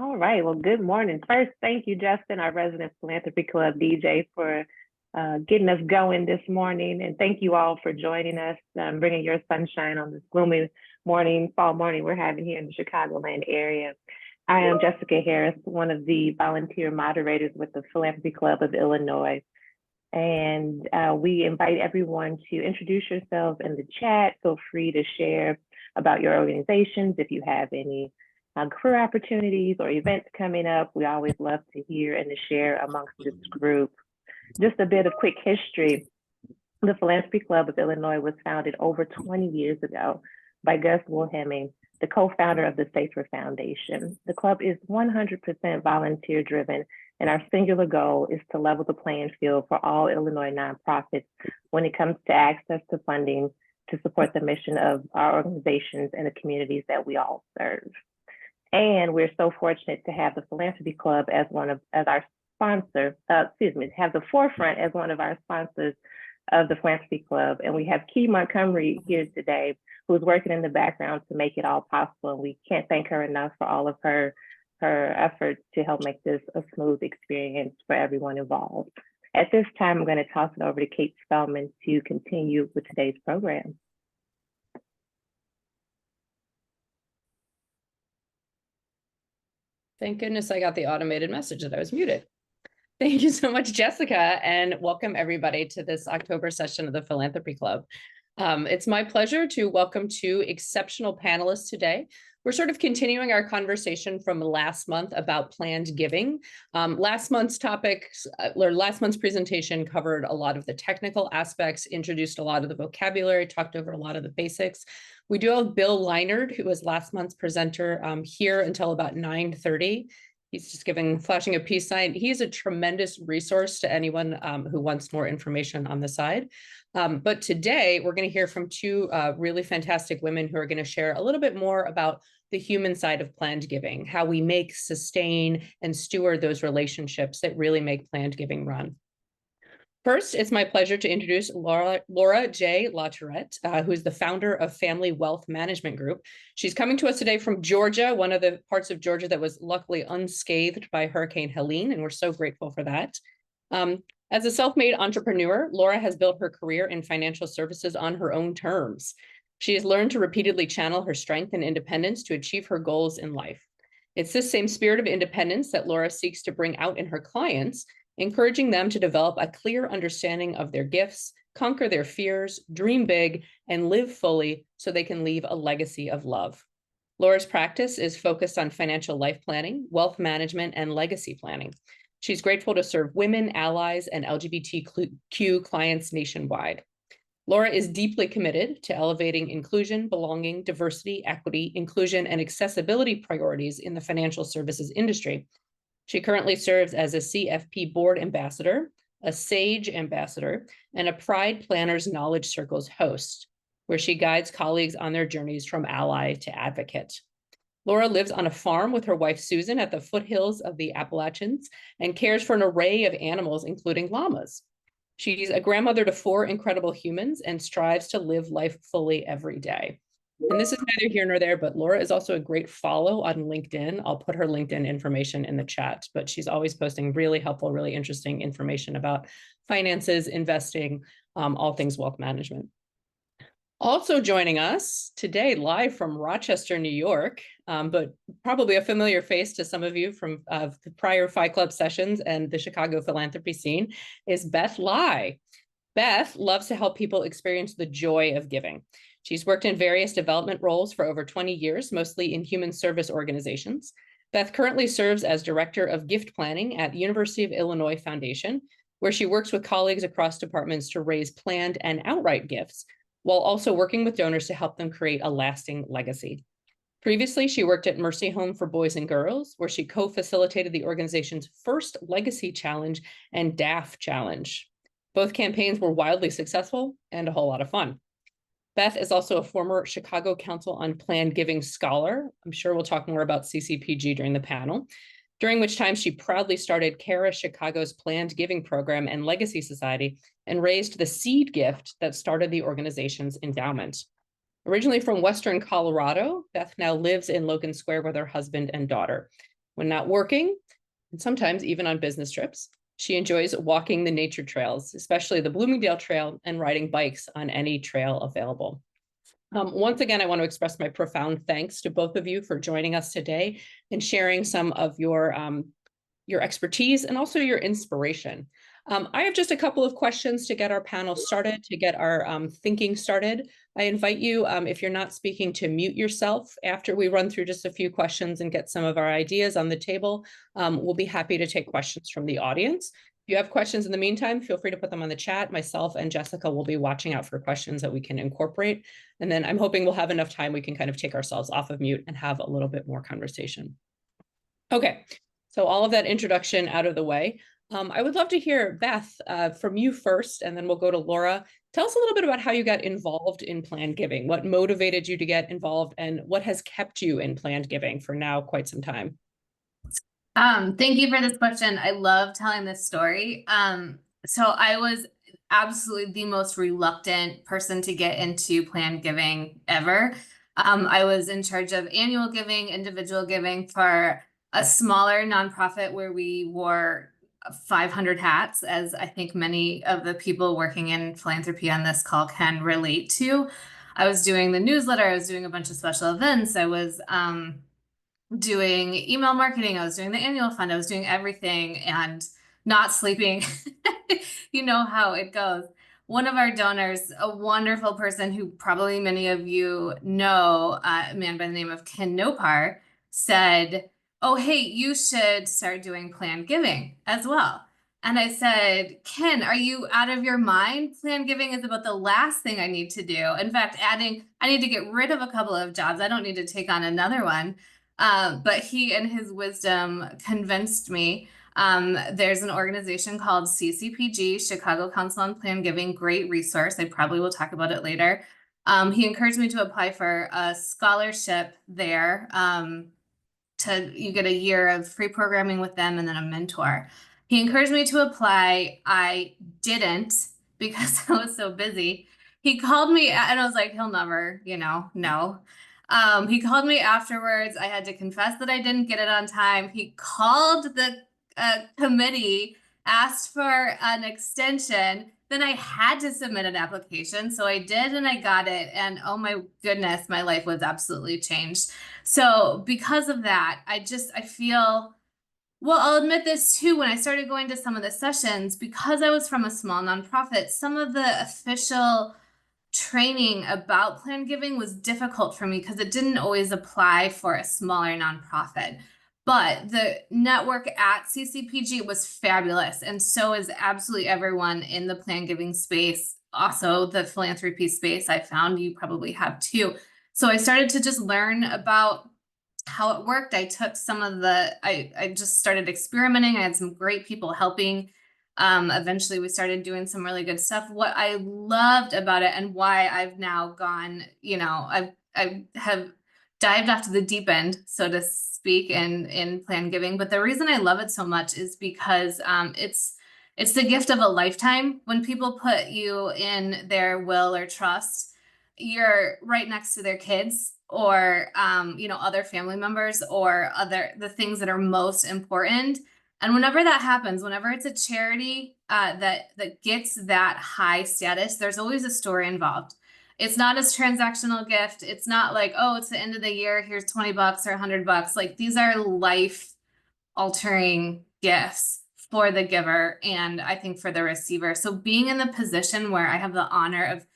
All right. Well, good morning. First, thank you, Justin, our resident Philanthropy Club DJ, for getting us going this morning. And thank you all for joining us, bringing your sunshine on this gloomy morning, fall morning we're having here in the Chicagoland area. I am Jessica Harris, one of the volunteer moderators with the Philanthropy Club of Illinois. And we invite everyone to introduce yourselves in the chat. Feel free to share about your organizations if you have any career opportunities or events coming up. We always love to hear and to share amongst this group. Just a bit of quick history. The Philanthropy Club of Illinois was founded over 20 years ago by Gus Wilhelming, the co-founder of the Safer Foundation. The club is 100% volunteer driven, and our singular goal is to level the playing field for all Illinois nonprofits when it comes to access to funding to support the mission of our organizations and the communities that we all serve. And we're so fortunate to have the Philanthropy Club as our sponsor, have the Forefront as one of our sponsors of the Philanthropy Club. And we have Key Montgomery here today, who's working in the background to make it all possible. And we can't thank her enough for all of her efforts to help make this a smooth experience for everyone involved. At this time, I'm going to toss it over to Kate Spelman to continue with today's program. Thank goodness I got the automated message that I was muted. Thank you so much, Jessica, and welcome everybody to this October session of the Philanthropy Club. It's my pleasure to welcome two exceptional panelists today. We're sort of continuing our conversation from last month about planned giving. Last month's presentation covered a lot of the technical aspects, introduced a lot of the vocabulary, talked over a lot of the basics. We do have Bill Leinard, who was last month's presenter, here until about 9:30. He's just flashing a peace sign. He is a tremendous resource to anyone who wants more information on the side. But today we're going to hear from two really fantastic women who are going to share a little bit more about the human side of planned giving, how we make, sustain, and steward those relationships that really make planned giving run. First, it's my pleasure to introduce Laura J. LaTourette, who is the founder of Family Wealth Management Group. She's coming to us today from Georgia, one of the parts of Georgia that was luckily unscathed by Hurricane Helene, and we're so grateful for that. As a self-made entrepreneur, Laura has built her career in financial services on her own terms. She has learned to repeatedly channel her strength and independence to achieve her goals in life. It's this same spirit of independence that Laura seeks to bring out in her clients, encouraging them to develop a clear understanding of their gifts, conquer their fears, dream big, and live fully so they can leave a legacy of love. Laura's practice is focused on financial life planning, wealth management, and legacy planning. She's grateful to serve women, allies, and LGBTQ clients nationwide. Laura is deeply committed to elevating inclusion, belonging, diversity, equity, inclusion, and accessibility priorities in the financial services industry. She currently serves as a CFP board ambassador, a SAGE ambassador, and a Pride Planners Knowledge Circles host, where she guides colleagues on their journeys from ally to advocate. Laura lives on a farm with her wife, Susan, at the foothills of the Appalachians and cares for an array of animals, including llamas. She's a grandmother to 4 incredible humans and strives to live life fully every day. And this is neither here nor there, but Laura is also a great follow on LinkedIn. I'll put her LinkedIn information in the chat, but she's always posting really helpful, really interesting information about finances, investing, all things wealth management. Also joining us today, live from Rochester, New York, but probably a familiar face to some of you from the prior PhiClub sessions and the Chicago philanthropy scene, is Beth Lye. Beth loves to help people experience the joy of giving. She's worked in various development roles for over 20 years, mostly in human service organizations. Beth currently serves as Director of Gift Planning at University of Illinois Foundation, where she works with colleagues across departments to raise planned and outright gifts, while also working with donors to help them create a lasting legacy. Previously, she worked at Mercy Home for Boys and Girls, where she co-facilitated the organization's first Legacy Challenge and DAF Challenge. Both campaigns were wildly successful and a whole lot of fun. Beth is also a former Chicago Council on Planned Giving scholar. I'm sure we'll talk more about CCPG during the panel, during which time she proudly started CARA Chicago's Planned Giving Program and Legacy Society and raised the seed gift that started the organization's endowment. Originally from Western Colorado, Beth now lives in Logan Square with her husband and daughter. When not working, and sometimes even on business trips, she enjoys walking the nature trails, especially the Bloomingdale Trail, and riding bikes on any trail available. Once again, I want to express my profound thanks to both of you for joining us today and sharing some of your expertise and also your inspiration. I have just a couple of questions to get our panel started, to get our thinking started. I invite you, if you're not speaking, to mute yourself after we run through just a few questions and get some of our ideas on the table. We'll be happy to take questions from the audience. If you have questions in the meantime, feel free to put them on the chat. Myself and Jessica will be watching out for questions that we can incorporate. And then I'm hoping we'll have enough time we can kind of take ourselves off of mute and have a little bit more conversation. Okay, so all of that introduction out of the way. I would love to hear, Beth, from you first, and then we'll go to Laura. Tell us a little bit about how you got involved in planned giving. What motivated you to get involved, and what has kept you in planned giving for now quite some time? Thank you for this question. I love telling this story. So I was absolutely the most reluctant person to get into planned giving ever. I was in charge of annual giving, individual giving for a smaller nonprofit where we wore 500 hats, as I think many of the people working in philanthropy on this call can relate to. I was doing the newsletter, I was doing a bunch of special events, I was doing email marketing, I was doing the annual fund, I was doing everything and not sleeping. You know how it goes. One of our donors, a wonderful person who probably many of you know, a man by the name of Ken Nopar, said, "Oh, hey, you should start doing planned giving as well." And I said, "Ken, are you out of your mind? Planned giving is about the last thing I need to do. In fact, I need to get rid of a couple of jobs. I don't need to take on another one." But he, in his wisdom, convinced me. There's an organization called CCPG, Chicago Council on Planned Giving, great resource. I probably will talk about it later. He encouraged me to apply for a scholarship there. You get a year of free programming with them and then a mentor. He encouraged me to apply. I didn't because I was so busy. He called me and I was like, he'll never, no. He called me afterwards. I had to confess that I didn't get it on time. He called the committee, asked for an extension. Then I had to submit an application. So I did, and I got it. And oh my goodness, my life was absolutely changed. So because of that, I feel, well, I'll admit this too, when I started going to some of the sessions, because I was from a small nonprofit, some of the official training about planned giving was difficult for me because it didn't always apply for a smaller nonprofit. But the network at CCPG was fabulous. And so is absolutely everyone in the planned giving space. Also the philanthropy space, I found you probably have too. So I started to just learn about how it worked. I took some of I just started experimenting. I had some great people helping. Eventually we started doing some really good stuff. What I loved about it and why I've now gone, I have dived off to the deep end, so to speak, in planned giving. But the reason I love it so much is because it's the gift of a lifetime. When people put you in their will or trust, you're right next to their kids or other family members or the things that are most important. And whenever that happens, whenever it's a charity that gets that high status, there's always a story involved. It's not a transactional gift. It's not like, oh, it's the end of the year, here's $20 or $100. Like, these are life altering gifts for the giver and I think for the receiver. So being in the position where I have the honor of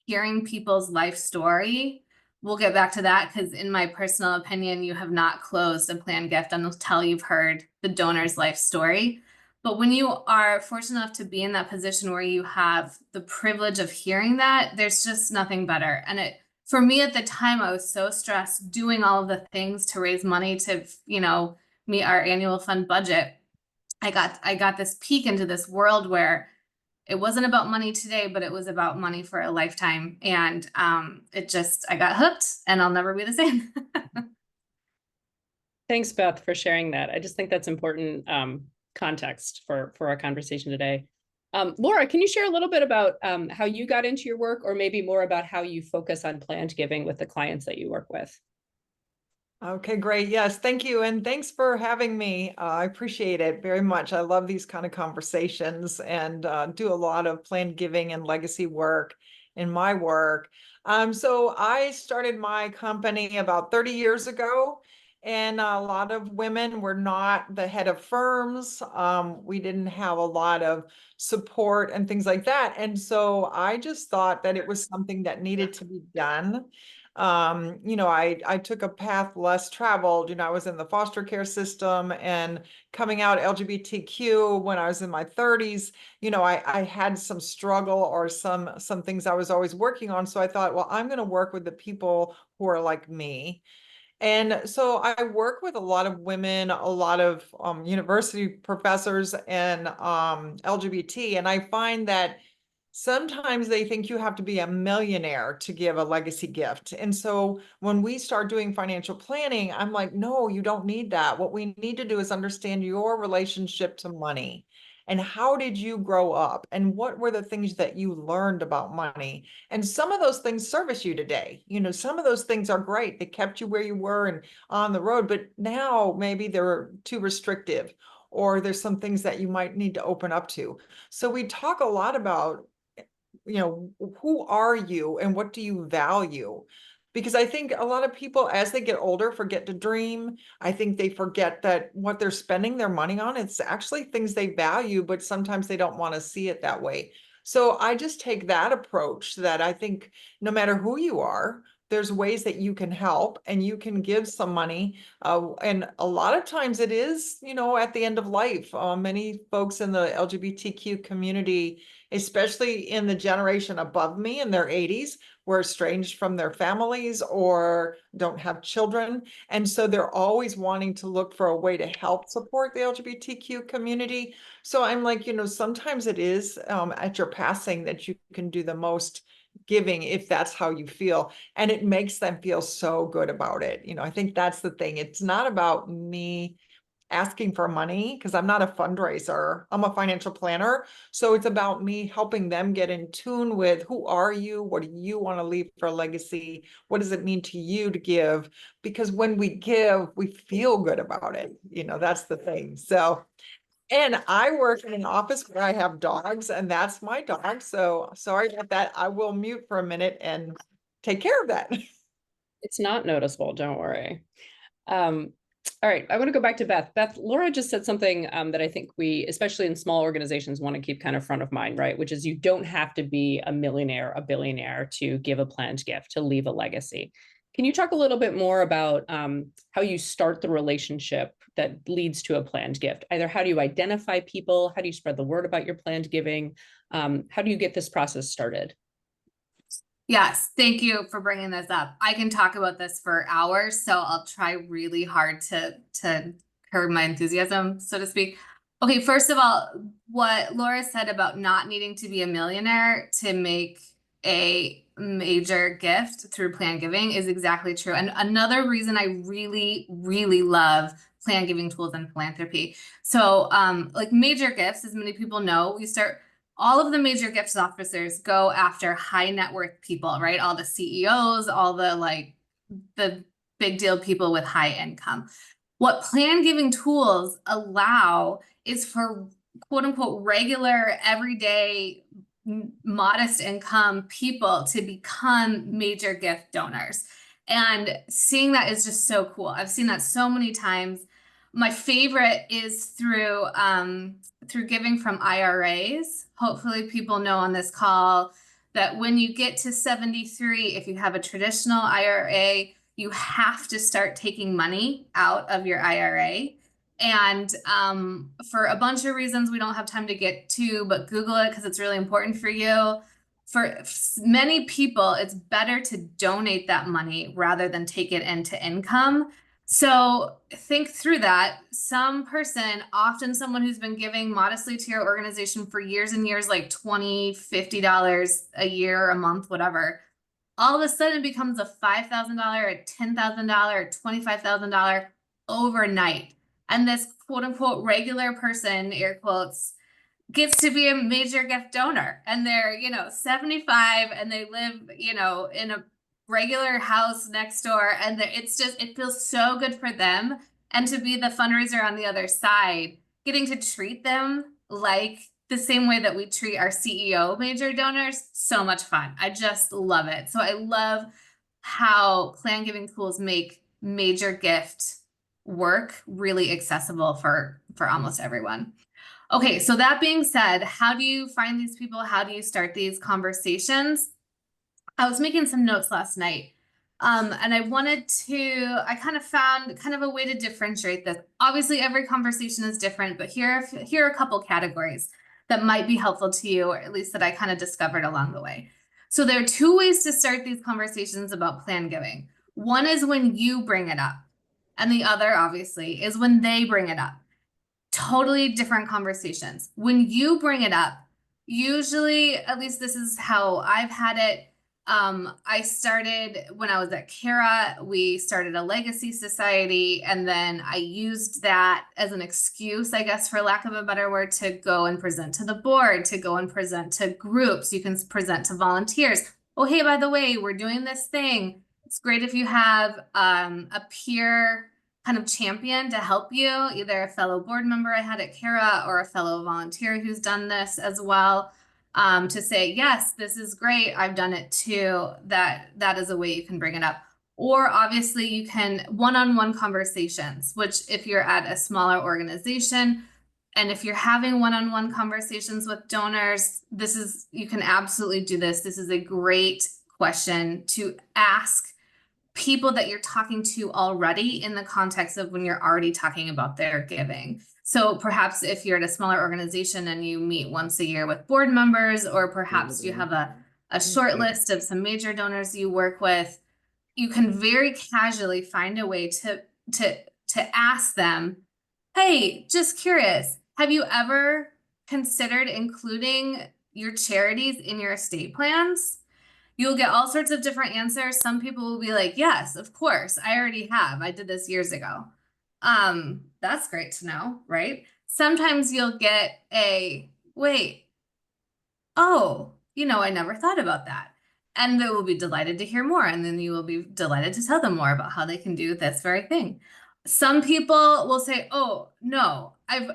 hearing people's life story, we'll get back to that because in my personal opinion, you have not closed a planned gift until you've heard the donor's life story. But when you are fortunate enough to be in that position where you have the privilege of hearing that, there's just nothing better. And for me at the time, I was so stressed doing all of the things to raise money to, meet our annual fund budget. I got this peek into this world where it wasn't about money today, but it was about money for a lifetime. And I got hooked and I'll never be the same. Thanks, Beth, for sharing that. I just think that's important context for our conversation today. Laura, can you share a little bit about how you got into your work, or maybe more about how you focus on planned giving with the clients that you work with? Okay, great. Yes, thank you. And thanks for having me. I appreciate it very much. I love these kind of conversations and do a lot of planned giving and legacy work in my work. So I started my company about 30 years ago, and a lot of women were not the head of firms. We didn't have a lot of support and things like that. And so I just thought that it was something that needed to be done. I took a path less traveled. I was in the foster care system and coming out LGBTQ when I was in my 30s. I had some struggle or some things I was always working on. So I thought, well, I'm going to work with the people who are like me. And so I work with a lot of women, a lot of university professors and LGBT, and I find that sometimes they think you have to be a millionaire to give a legacy gift. And so when we start doing financial planning, I'm like, no, you don't need that. What we need to do is understand your relationship to money. And how did you grow up? And what were the things that you learned about money? And some of those things service you today. Some of those things are great. They kept you where you were and on the road, but now maybe they're too restrictive, or there's some things that you might need to open up to. So we talk a lot about who are you and what do you value? Because I think a lot of people, as they get older, forget to dream. I think they forget that what they're spending their money on, it's actually things they value, but sometimes they don't want to see it that way. So I just take that approach that I think no matter who you are, there's ways that you can help and you can give some money. And a lot of times it is, at the end of life. Many folks in the LGBTQ community, especially in the generation above me in their 80s, were estranged from their families or don't have children. And so they're always wanting to look for a way to help support the LGBTQ community. So I'm like, sometimes it is at your passing that you can do the most giving if that's how you feel, and it makes them feel so good about it. I think that's the thing. It's not about me asking for money because I'm not a fundraiser. I'm a financial planner. So it's about me helping them get in tune with who are you? What do you want to leave for a legacy? What does it mean to you to give? Because when we give, we feel good about it. That's the thing. So, and I work in an office where I have dogs, and that's my dog. So sorry about that. I will mute for a minute and take care of that. It's not noticeable, don't worry. All right, I want to go back to Beth. Beth, Laura just said something that I think we, especially in small organizations, want to keep kind of front of mind, right? Which is you don't have to be a millionaire, a billionaire to give a planned gift, to leave a legacy. Can you talk a little bit more about how you start the relationship that leads to a planned gift? Either how do you identify people? How do you spread the word about your planned giving? How do you get this process started? Yes, thank you for bringing this up. I can talk about this for hours, so I'll try really hard to curb my enthusiasm, so to speak. Okay, first of all, what Laura said about not needing to be a millionaire to make a major gift through plan giving is exactly true. And another reason I really, really love plan giving tools in philanthropy. So like major gifts, as many people know, all of the major gifts officers go after high net worth people, right? All the CEOs, all the big deal people with high income. What plan giving tools allow is for quote unquote regular, everyday, modest income people to become major gift donors. And seeing that is just so cool. I've seen that so many times. My favorite is through giving from IRAs. Hopefully people know on this call that when you get to 73, if you have a traditional IRA, you have to start taking money out of your IRA. And for a bunch of reasons we don't have time to get to, but Google it because it's really important for you. For many people, it's better to donate that money rather than take it into income. So think through that. Some person, often someone who's been giving modestly to your organization for years and years, like $20, $50 a year, a month, whatever, all of a sudden becomes a $5,000, a $10,000, $25,000 overnight. And this quote unquote regular person, air quotes, gets to be a major gift donor, and they're 75 and they live in a regular house next door, and it's just, it feels so good for them. And to be the fundraiser on the other side, getting to treat them like the same way that we treat our CEO major donors, so much fun. I just love it. So I love how plan giving tools make major gift work really accessible for almost everyone. Okay, so that being said, how do you find these people? How do you start these conversations? I was making some notes last night, and I kind of found kind of a way to differentiate this. Obviously, every conversation is different, but here are a couple categories that might be helpful to you, or at least that I kind of discovered along the way. So there are two ways to start these conversations about plan giving. One is when you bring it up, and the other, obviously, is when they bring it up. Totally different conversations. When you bring it up, usually, at least this is how I've had it. I started when I was at Cara, we started a legacy society, and then I used that as an excuse, I guess, for lack of a better word, to go and present to the board, to go and present to groups. You can present to volunteers. Oh, hey, by the way, we're doing this thing. It's great if you have a peer kind of champion to help you, either a fellow board member I had at Cara or a fellow volunteer who's done this as well. To say, yes, this is great, I've done it too. That is a way you can bring it up. Or obviously you can one-on-one conversations, which if you're at a smaller organization, and if you're having one-on-one conversations with donors, you can absolutely do this. This is a great question to ask people that you're talking to already in the context of when you're already talking about their giving. So perhaps if you're at a smaller organization and you meet once a year with board members, or perhaps you have a short list of some major donors you work with, you can very casually find a way to ask them, hey, just curious, have you ever considered including your charities in your estate plans? You'll get all sorts of different answers. Some people will be like, yes, of course, I already have. I did this years ago. That's great to know, right? Sometimes you'll get a, wait, oh, I never thought about that. And they will be delighted to hear more. And then you will be delighted to tell them more about how they can do this very thing. Some people will say, oh, no, I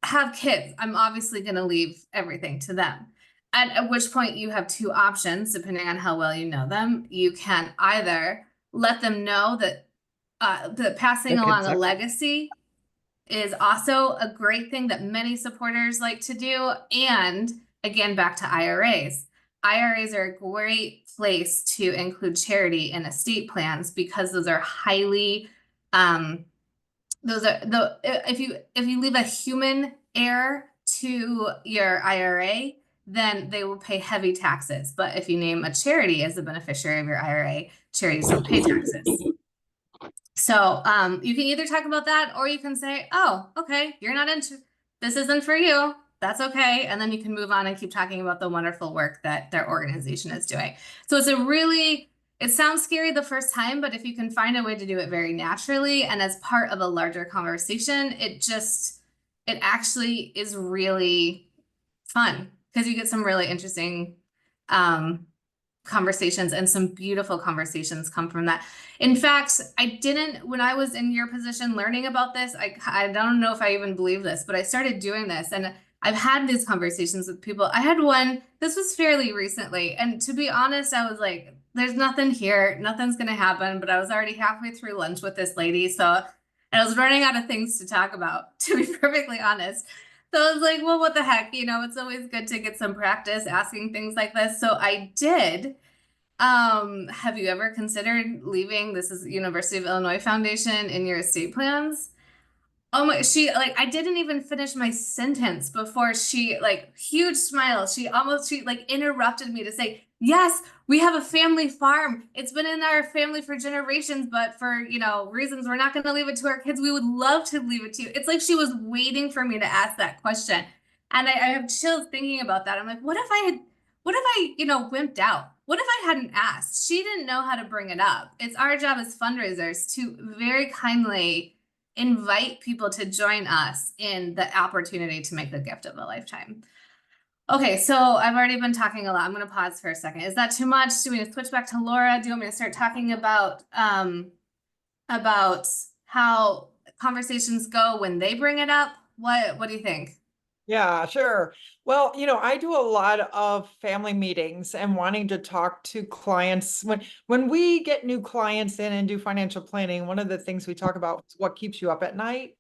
have kids. I'm obviously going to leave everything to them. At which point you have two options, depending on how well you know them. You can either let them know that passing along a legacy is also a great thing that many supporters like to do. And again, back to IRAs. IRAs are a great place to include charity in estate plans because those are highly, if you leave a human heir to your IRA, then they will pay heavy taxes. But if you name a charity as the beneficiary of your IRA, charities don't pay taxes. So you can either talk about that, or you can say, oh, okay, you're not into, this isn't for you. That's okay. And then you can move on and keep talking about the wonderful work that their organization is doing. So it sounds scary the first time, but if you can find a way to do it very naturally and as part of a larger conversation, it actually is really fun because you get some really interesting conversations, and some beautiful conversations come from that. In fact, when I was in your position learning about this, I don't know if I even believe this, but I started doing this, and I've had these conversations with people. I had one, this was fairly recently, and to be honest, I was like, there's nothing here, nothing's gonna happen, but I was already halfway through lunch with this lady, and I was running out of things to talk about, to be perfectly honest. So I was like, well, what the heck, it's always good to get some practice asking things like this. So I did. Have you ever considered leaving, this is University of Illinois Foundation, in your estate plans? Oh my, I didn't even finish my sentence before she, huge smile. She interrupted me to say, yes, we have a family farm. It's been in our family for generations, but for, reasons we're not going to leave it to our kids. We would love to leave it to you. It's like she was waiting for me to ask that question. And I have chills thinking about that. I'm like, what if I wimped out? What if I hadn't asked? She didn't know how to bring it up. It's our job as fundraisers to very kindly invite people to join us in the opportunity to make the gift of a lifetime. Okay, so I've already been talking a lot. I'm gonna pause for a second. Is that too much? Do we switch back to Laura? Do you want me to start talking about how conversations go when they bring it up? What do you think? Yeah, sure. Well, I do a lot of family meetings and wanting to talk to clients. When we get new clients in and do financial planning, one of the things we talk about is what keeps you up at night.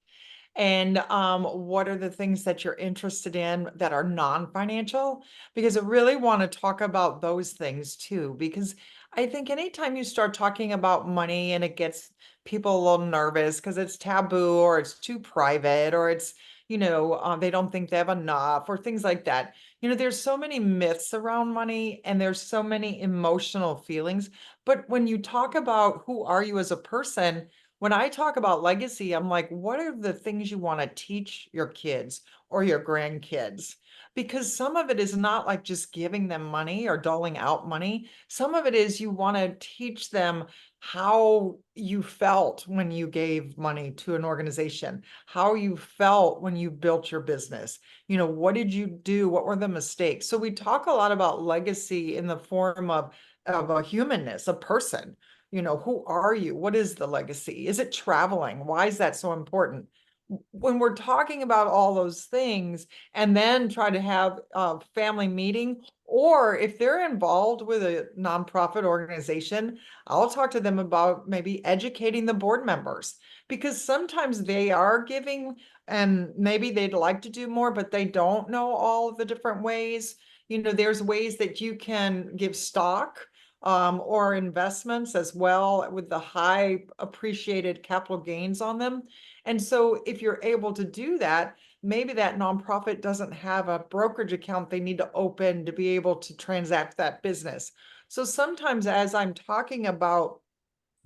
And what are the things that you're interested in that are non-financial? Because I really want to talk about those things too, because I think anytime you start talking about money and it gets people a little nervous because it's taboo or it's too private or it's, they don't think they have enough or things like that. There's so many myths around money and there's so many emotional feelings. But when you talk about who are you as a person, when I talk about legacy, I'm like, what are the things you want to teach your kids or your grandkids? Because some of it is not like just giving them money or doling out money. Some of it is you want to teach them how you felt when you gave money to an organization, how you felt when you built your business. What did you do? What were the mistakes? So we talk a lot about legacy in the form of a humanness, a person. Who are you? What is the legacy? Is it traveling? Why is that so important? When we're talking about all those things and then try to have a family meeting, or if they're involved with a nonprofit organization, I'll talk to them about maybe educating the board members because sometimes they are giving and maybe they'd like to do more, but they don't know all of the different ways. There's ways that you can give stock or investments as well with the high appreciated capital gains on them. And so if you're able to do that, maybe that nonprofit doesn't have a brokerage account they need to open to be able to transact that business. So sometimes as I'm talking about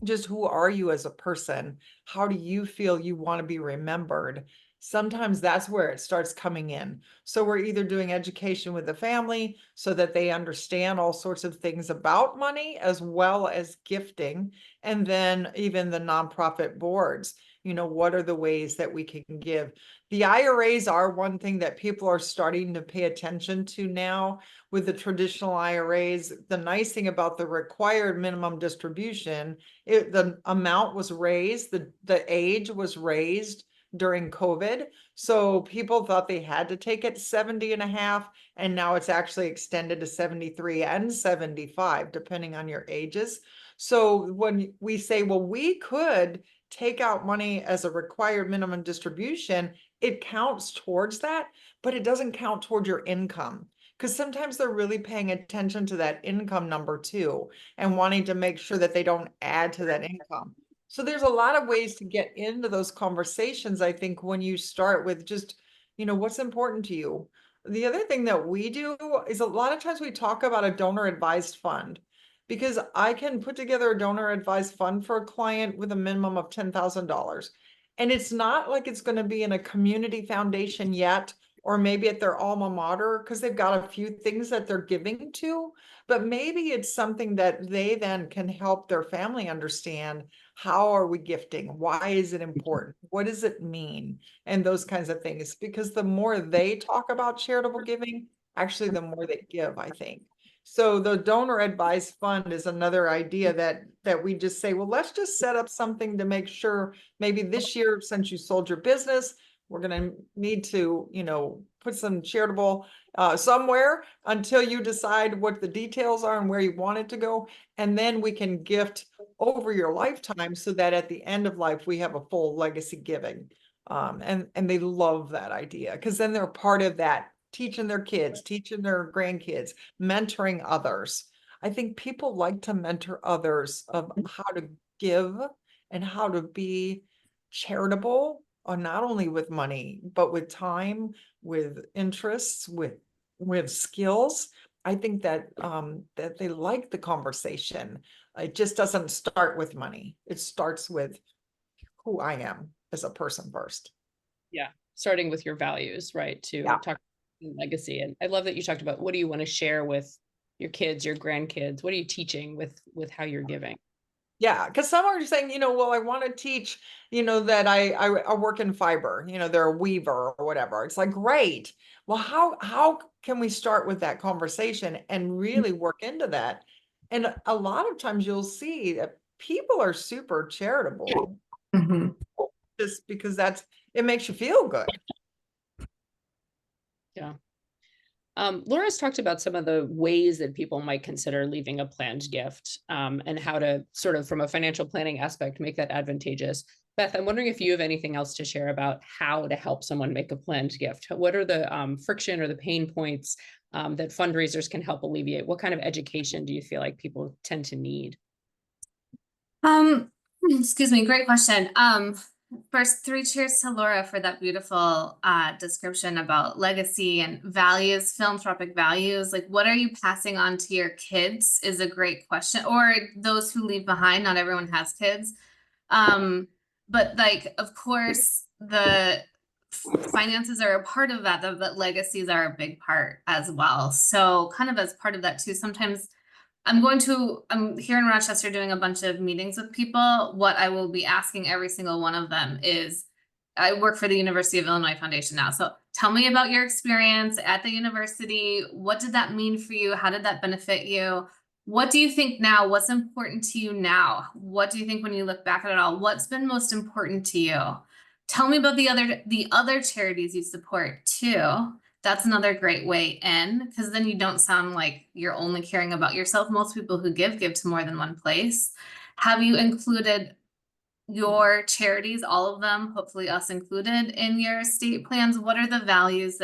just who are you as a person? How do you feel you want to be remembered? Sometimes that's where it starts coming in. So we're either doing education with the family so that they understand all sorts of things about money as well as gifting. And then even the nonprofit boards, what are the ways that we can give? The IRAs are one thing that people are starting to pay attention to now with the traditional IRAs. The nice thing about the required minimum distribution, the amount was raised, the age was raised during COVID. So people thought they had to take it 70 and a half, and now it's actually extended to 73 and 75, depending on your ages. So when we say, well, we could take out money as a required minimum distribution, it counts towards that, but it doesn't count toward your income. Because sometimes they're really paying attention to that income number too, and wanting to make sure that they don't add to that income. So there's a lot of ways to get into those conversations, I think, when you start with just, what's important to you. The other thing that we do is a lot of times we talk about a donor advised fund, because I can put together a donor advised fund for a client with a minimum of $10,000. And it's not like it's going to be in a community foundation yet, or maybe at their alma mater, because they've got a few things that they're giving to, but maybe it's something that they then can help their family understand. How are we gifting? Why is it important? What does it mean? And those kinds of things, because the more they talk about charitable giving, actually the more they give, I think. So the donor advised fund is another idea that we just say, well, let's just set up something to make sure maybe this year, since you sold your business, we're going to need to, put some charitable somewhere until you decide what the details are and where you want it to go. And then we can gift over your lifetime so that at the end of life, we have a full legacy giving. And they love that idea because then they're part of that, teaching their kids, teaching their grandkids, mentoring others. I think people like to mentor others of how to give and how to be charitable, not only with money, but with time, with interests, with skills. I think that that they like the conversation. It just doesn't start with money. It starts with who I am as a person first. Yeah, starting with your values, right? To Yeah. talk legacy. And I love that you talked about what do you want to share with your kids, your grandkids? What are you teaching with how you're giving? Yeah, because some are saying, well, I want to teach, that I work in fiber, they're a weaver or whatever. It's like, great. Well, how can we start with that conversation and really work into that? And a lot of times you'll see that people are super charitable Mhm. just because it makes you feel good. Yeah. Laura's talked about some of the ways that people might consider leaving a planned gift, and how to sort of, from a financial planning aspect, make that advantageous. Beth, I'm wondering if you have anything else to share about how to help someone make a planned gift. What are the friction or the pain points that fundraisers can help alleviate? What kind of education do you feel like people tend to need? Excuse me, great question. First, 3 cheers to Laura for that beautiful description about legacy and values, philanthropic values. Like, what are you passing on to your kids is a great question, or those who leave behind. Not everyone has kids. But like, of course, the finances are a part of that, but legacies are a big part as well. So kind of as part of that too, sometimes I'm here in Rochester doing a bunch of meetings with people. What I will be asking every single one of them is, I work for the University of Illinois Foundation now. So tell me about your experience at the university. What did that mean for you? How did that benefit you? What do you think now? What's important to you now? What do you think when you look back at it all? What's been most important to you? Tell me about the other charities you support too. That's another great way in, because then you don't sound like you're only caring about yourself. Most people who give to more than one place. Have you included your charities, all of them, hopefully us included, in your estate plans? What are the values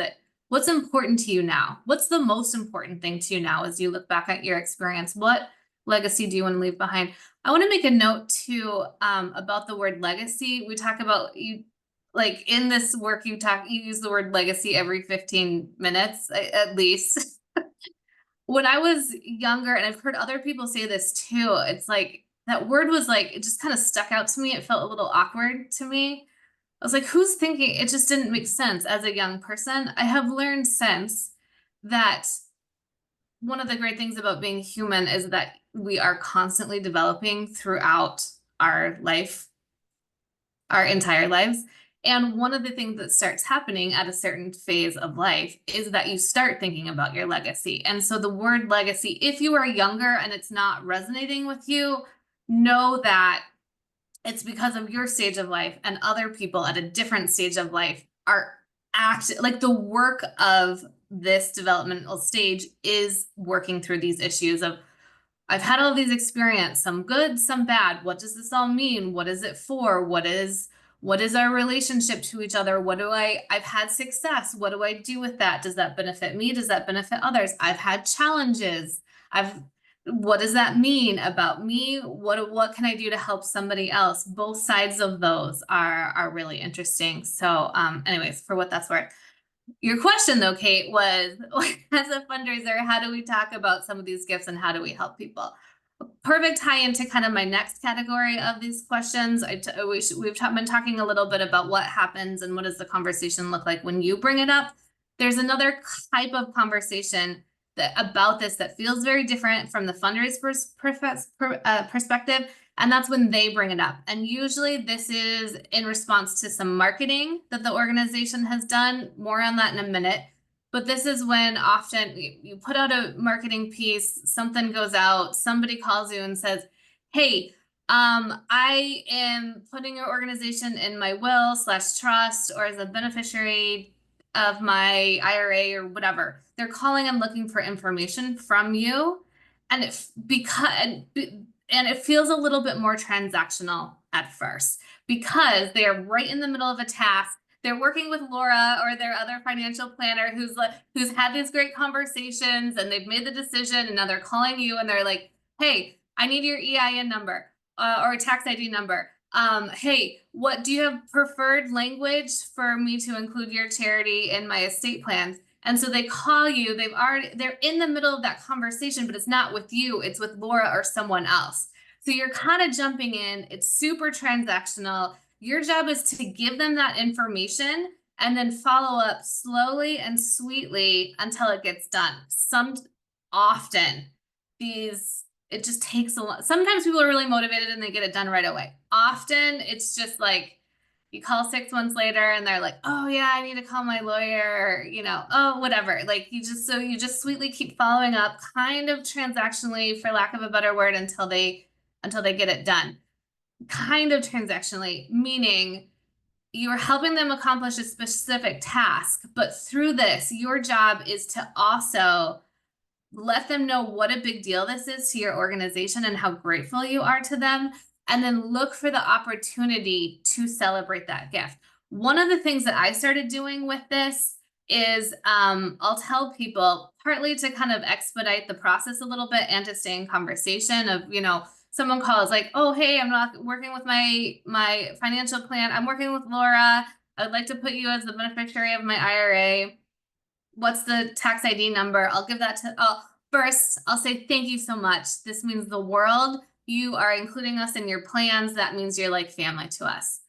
what's important to you now? What's the most important thing to you now as you look back at your experience? What legacy do you want to leave behind? I want to make a note too, about the word legacy. We talk about like in this work, you use the word legacy every 15 minutes, at least. When I was younger, and I've heard other people say this too, it's like, that word was like, it just kind of stuck out to me. It felt a little awkward to me. I was like, who's thinking? It just didn't make sense as a young person. I have learned since that one of the great things about being human is that we are constantly developing throughout our life, our entire lives. And one of the things that starts happening at a certain phase of life is that you start thinking about your legacy. And so the word legacy, if you are younger and it's not resonating with you, know that it's because of your stage of life, and other people at a different stage of life are like, the work of this developmental stage is working through these issues of, I've had all these experiences, some good, some bad. What does this all mean? What is it for? What is our relationship to each other? I've had success. What do I do with that? Does that benefit me? Does that benefit others? I've had challenges. What does that mean about me? What can I do to help somebody else? Both sides of those are really interesting. So, anyways, for what that's worth. Your question though, Kate, was, as a fundraiser, how do we talk about some of these gifts and how do we help people? Perfect tie into kind of my next category of these questions. We've been talking a little bit about what happens and what does the conversation look like when you bring it up. There's another type of conversation about this that feels very different from the fundraiser's perspective. And that's when they bring it up. And usually this is in response to some marketing that the organization has done. More on that in a minute. But this is when often you put out a marketing piece, something goes out, somebody calls you and says, hey, I am putting your organization in my will / trust, or as a beneficiary of my IRA or whatever. They're calling and looking for information from you. And it feels a little bit more transactional at first, because they are right in the middle of a task. They're working with Laura or their other financial planner who's had these great conversations, and they've made the decision, and now they're calling you and they're like, hey, I need your EIN number or a tax ID number. Hey, what do you have preferred language for me to include your charity in my estate plans? And so they call you, they're in the middle of that conversation, but it's not with you, it's with Laura or someone else. So you're kind of jumping in, it's super transactional. Your job is to give them that information and then follow up slowly and sweetly until it gets done. Often it just takes a lot. Sometimes people are really motivated and they get it done right away. Often it's just like, You call 6 months later and they're like, oh yeah, I need to call my lawyer, or, oh, whatever. Like you just sweetly keep following up, kind of transactionally, for lack of a better word, until they get it done. Kind of transactionally, meaning you are helping them accomplish a specific task, but through this, your job is to also let them know what a big deal this is to your organization and how grateful you are to them, and then look for the opportunity to celebrate that gift. One of the things that I started doing with this is I'll tell people, partly to kind of expedite the process a little bit and to stay in conversation of, someone calls like, oh, hey, I'm not working with my financial plan. I'm working with Laura. I'd like to put you as the beneficiary of my IRA. What's the tax ID number? I'll give that to, first, I'll say, thank you so much. This means the world. You are including us in your plans. That means you're like family to us.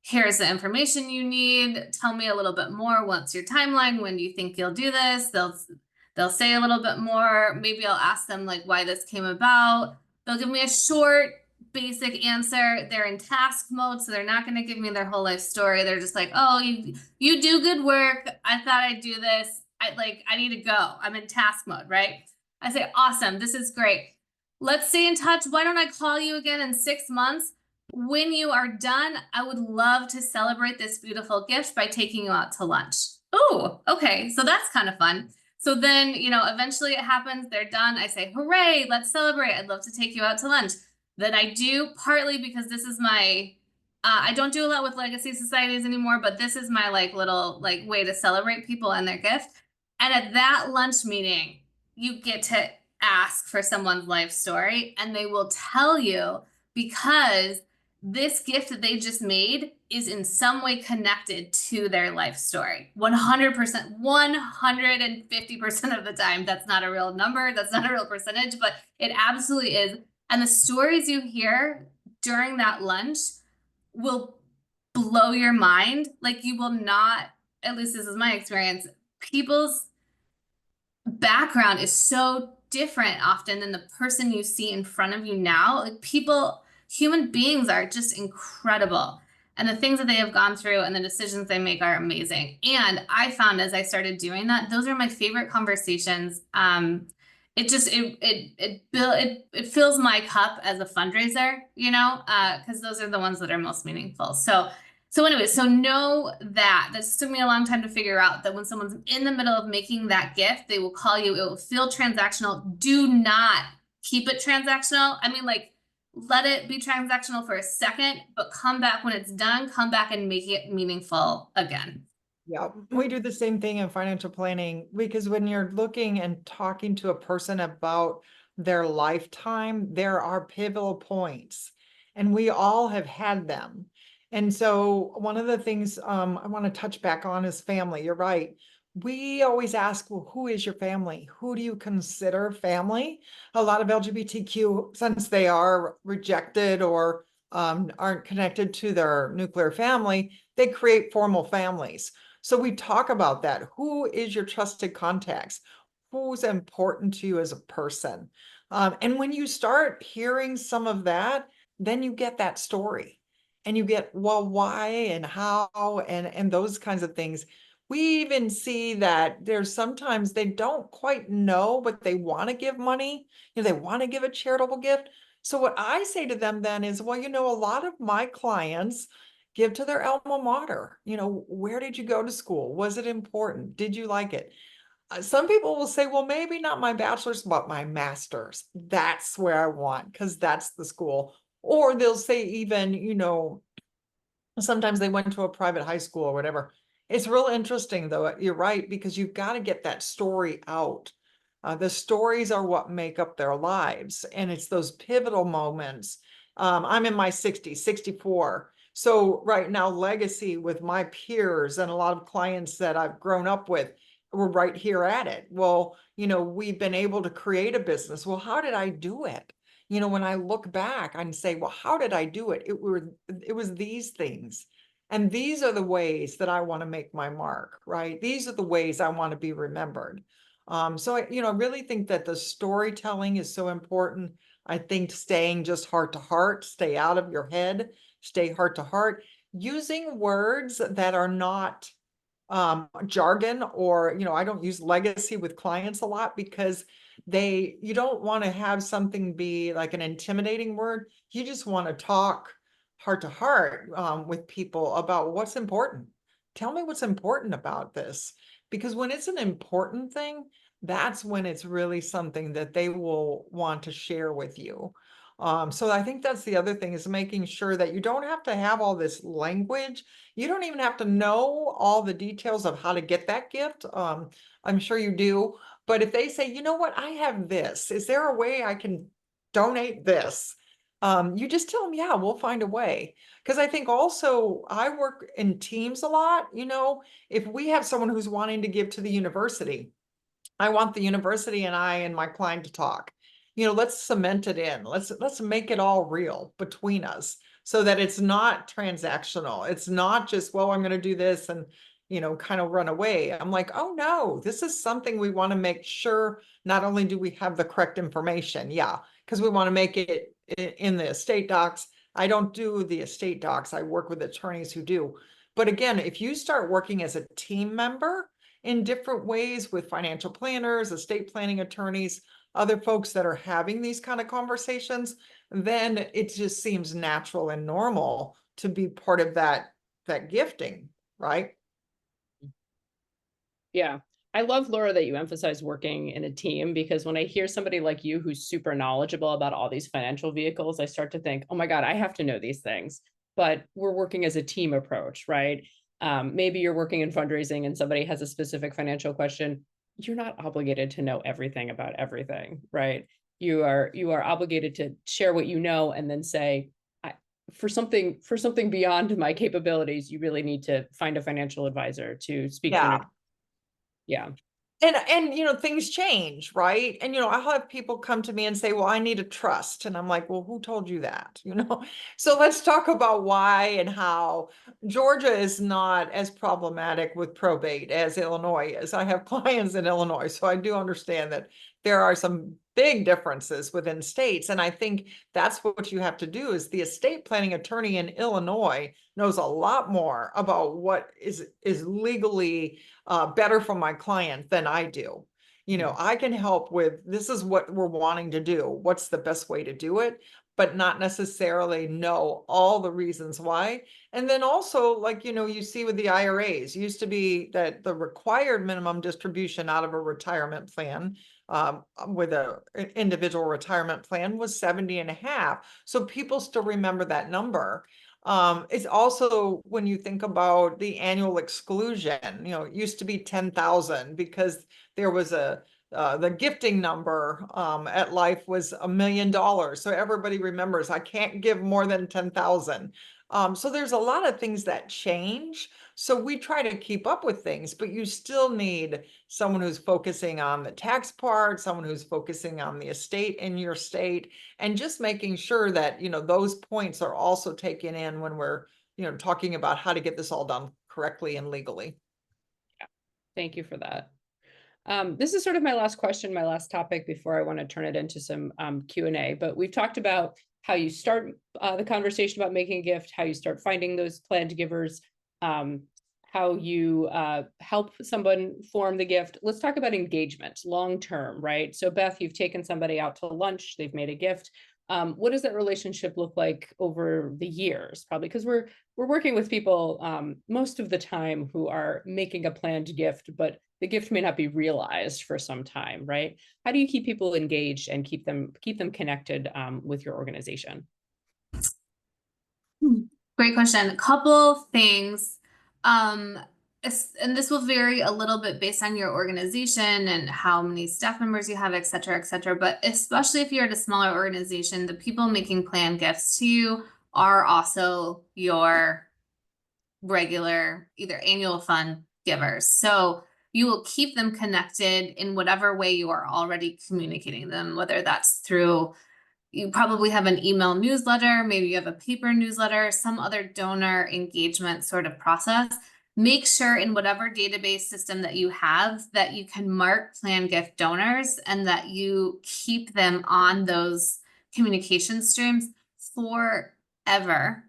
Here's the information you need. Tell me a little bit more. What's your timeline? When do you think you'll do this? They'll say a little bit more. Maybe I'll ask them like why this came about. They'll give me a short, basic answer. They're in task mode, so they're not going to give me their whole life story. They're just like, oh, you do good work. I thought I'd do this. I need to go. I'm in task mode, right? I say, awesome. This is great. Let's stay in touch. Why don't I call you again in 6 months? When you are done, I would love to celebrate this beautiful gift by taking you out to lunch. Oh, okay. So that's kind of fun. So then, eventually it happens. They're done. I say, hooray, let's celebrate. I'd love to take you out to lunch. Then I do, partly because this is my, I don't do a lot with legacy societies anymore, but this is my little way to celebrate people and their gift. And at that lunch meeting, you get to ask for someone's life story, and they will tell you, because this gift that they just made is in some way connected to their life story. 100%, 150% of the time. That's not a real number. That's not a real percentage, but it absolutely is. And the stories you hear during that lunch will blow your mind. Like, you will not, at least this is my experience, people's background is so different often than the person you see in front of you now. Like, human beings are just incredible. And the things that they have gone through and the decisions they make are amazing. And I found, as I started doing that, those are my favorite conversations. It fills my cup as a fundraiser, because those are the ones that are most meaningful. So anyway, so know that this took me a long time to figure out that when someone's in the middle of making that gift, they will call you. It will feel transactional. Do not keep it transactional. I mean, let it be transactional for a second, but come back when it's done, come back and make it meaningful again. Yeah, we do the same thing in financial planning, because when you're looking and talking to a person about their lifetime, there are pivotal points, and we all have had them. And so one of the things I want to touch back on is family. You're right. We always ask, well, who is your family? Who do you consider family? A lot of LGBTQ, since they are rejected or aren't connected to their nuclear family, they create formal families. So we talk about that. Who is your trusted contacts? Who's important to you as a person? And when you start hearing some of that, then you get that story, and you get, well, why and how and those kinds of things. We even see that there's sometimes they don't quite know, but they want to give money. They want to give a charitable gift. So what I say to them then is, well, a lot of my clients give to their alma mater. Where did you go to school? Was it important? Did you like it? Some people will say, well, maybe not my bachelor's, but my master's. That's where I want, because that's the school. Or they'll say even, sometimes they went to a private high school or whatever. It's real interesting, though. You're right, because you've got to get that story out. The stories are what make up their lives. And it's those pivotal moments. I'm in my 60s, 64. So right now, legacy with my peers and a lot of clients that I've grown up with, we're right here at it. Well, we've been able to create a business. Well, how did I do it? When I look back and say, well, how did I do it? It was these things. And these are the ways that I want to make my mark, right? These are the ways I want to be remembered. So I really think that the storytelling is so important. I think staying just heart to heart, stay out of your head, stay heart to heart. using words that are not jargon, or, I don't use legacy with clients a lot because you don't want to have something be like an intimidating word. You just want to talk heart to heart with people about what's important. Tell me what's important about this, because when it's an important thing, that's when it's really something that they will want to share with you. So I think that's the other thing, is making sure that you don't have to have all this language. You don't even have to know all the details of how to get that gift. I'm sure you do. But if they say, you know what, I have this, is there a way I can donate this? You just tell them, yeah, we'll find a way. Because I think also I work in teams a lot. If we have someone who's wanting to give to the university, I want the university and I and my client to talk. Let's cement it in. Let's make it all real between us so that it's not transactional. It's not just, well, I'm going to do this and, kind of run away. I'm like, oh no, this is something we want to make sure not only do we have the correct information, yeah, because we want to make it in the estate docs. I don't do the estate docs. I work with attorneys who do. But again, if you start working as a team member in different ways with financial planners, estate planning attorneys, other folks that are having these kind of conversations, then it just seems natural and normal to be part of that gifting, right? Yeah. I love, Laura, that you emphasize working in a team, because when I hear somebody like you who's super knowledgeable about all these financial vehicles, I start to think, oh my God, I have to know these things. But we're working as a team approach, right? Maybe you're working in fundraising and somebody has a specific financial question. You're not obligated to know everything about everything, right? You are obligated to share what you know and then say, for something beyond my capabilities, you really need to find a financial advisor to speak to. Yeah. Yeah. And things change, right? And I'll have people come to me and say, well, I need a trust. And I'm like, well, who told you that? So let's talk about why and how. Georgia is not as problematic with probate as Illinois is. I have clients in Illinois, so I do understand that there are some big differences within states. And I think that's what you have to do, is the estate planning attorney in Illinois knows a lot more about what is legally better for my client than I do. I can help with, this is what we're wanting to do. What's the best way to do it? But not necessarily know all the reasons why. And then also, like, you see with the IRAs, used to be that the required minimum distribution out of a retirement plan with an individual retirement plan was 70 and a half. So people still remember that number. It's also, when you think about the annual exclusion, it used to be 10,000 because there was the gifting number at life was $1 million. So everybody remembers, I can't give more than 10,000. So there's a lot of things that change. So we try to keep up with things, but you still need someone who's focusing on the tax part, someone who's focusing on the estate in your state, and just making sure that, those points are also taken in when we're, talking about how to get this all done correctly and legally. Yeah. Thank you for that. This is sort of my last question, my last topic before I want to turn it into some Q&A, but we've talked about how you start the conversation about making a gift, how you start finding those planned givers, how you help someone form the gift. Let's talk about engagement long-term, right? So Beth, you've taken somebody out to lunch, they've made a gift. What does that relationship look like over the years? Probably because we're working with people most of the time who are making a planned gift, but the gift may not be realized for some time, right? How do you keep people engaged and keep them connected with your organization? Great question. A couple things. And this will vary a little bit based on your organization and how many staff members you have, et cetera, et cetera. But especially if you're at a smaller organization, the people making planned gifts to you are also your regular, either annual fund givers. So you will keep them connected in whatever way you are already communicating them, whether that's through, you probably have an email newsletter, maybe you have a paper newsletter, some other donor engagement sort of process. Make sure in whatever database system that you have that you can mark planned gift donors and that you keep them on those communication streams forever.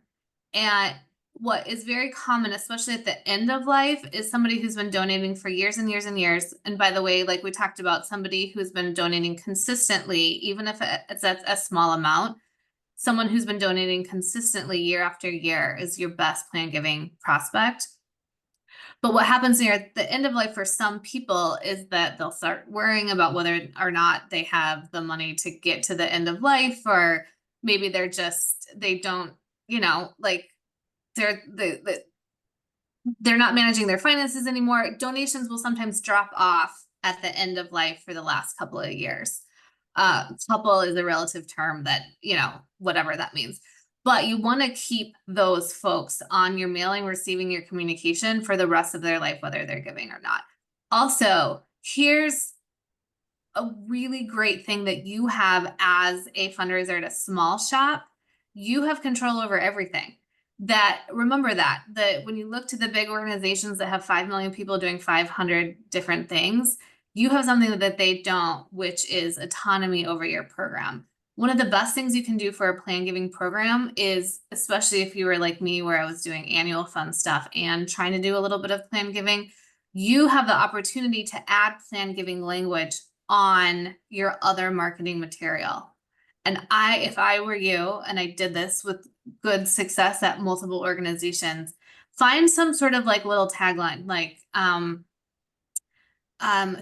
And what is very common, especially at the end of life, is somebody who's been donating for years and years and years. And by the way, like we talked about, somebody who's been donating consistently, even if it's a small amount, someone who's been donating consistently year after year is your best plan giving prospect. But what happens near the end of life for some people is that they'll start worrying about whether or not they have the money to get to the end of life, or maybe they don't, like they're not managing their finances anymore. Donations will sometimes drop off at the end of life for the last couple of years. Couple is a relative term that, whatever that means. But you want to keep those folks on your mailing, receiving your communication for the rest of their life, whether they're giving or not. Also, here's a really great thing that you have as a fundraiser at a small shop. You have control over everything. Remember that when you look to the big organizations that have 5 million people doing 500 different things, you have something that they don't, which is autonomy over your program. One of the best things you can do for a plan giving program is, especially if you were like me, where I was doing annual fund stuff and trying to do a little bit of plan giving, you have the opportunity to add plan giving language on your other marketing material. And if I were you, and I did this with good success at multiple organizations, find some sort of like little tagline, like,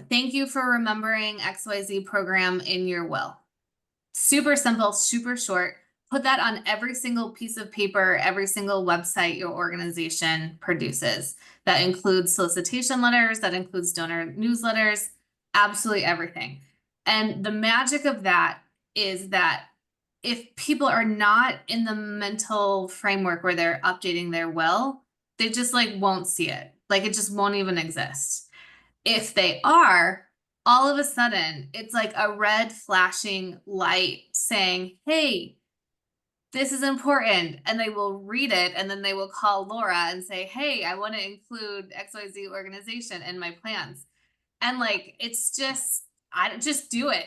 thank you for remembering XYZ program in your will. Super simple, super short. Put that on every single piece of paper, every single website your organization produces. That includes solicitation letters, that includes donor newsletters, absolutely everything. And the magic of that is that if people are not in the mental framework where they're updating their will, they just like won't see it. Like it just won't even exist. If they are, all of a sudden it's like a red flashing light saying, hey, this is important. And they will read it, and then they will call Laura and say, hey, I want to include XYZ organization in my plans. And like, it's just, I just do it.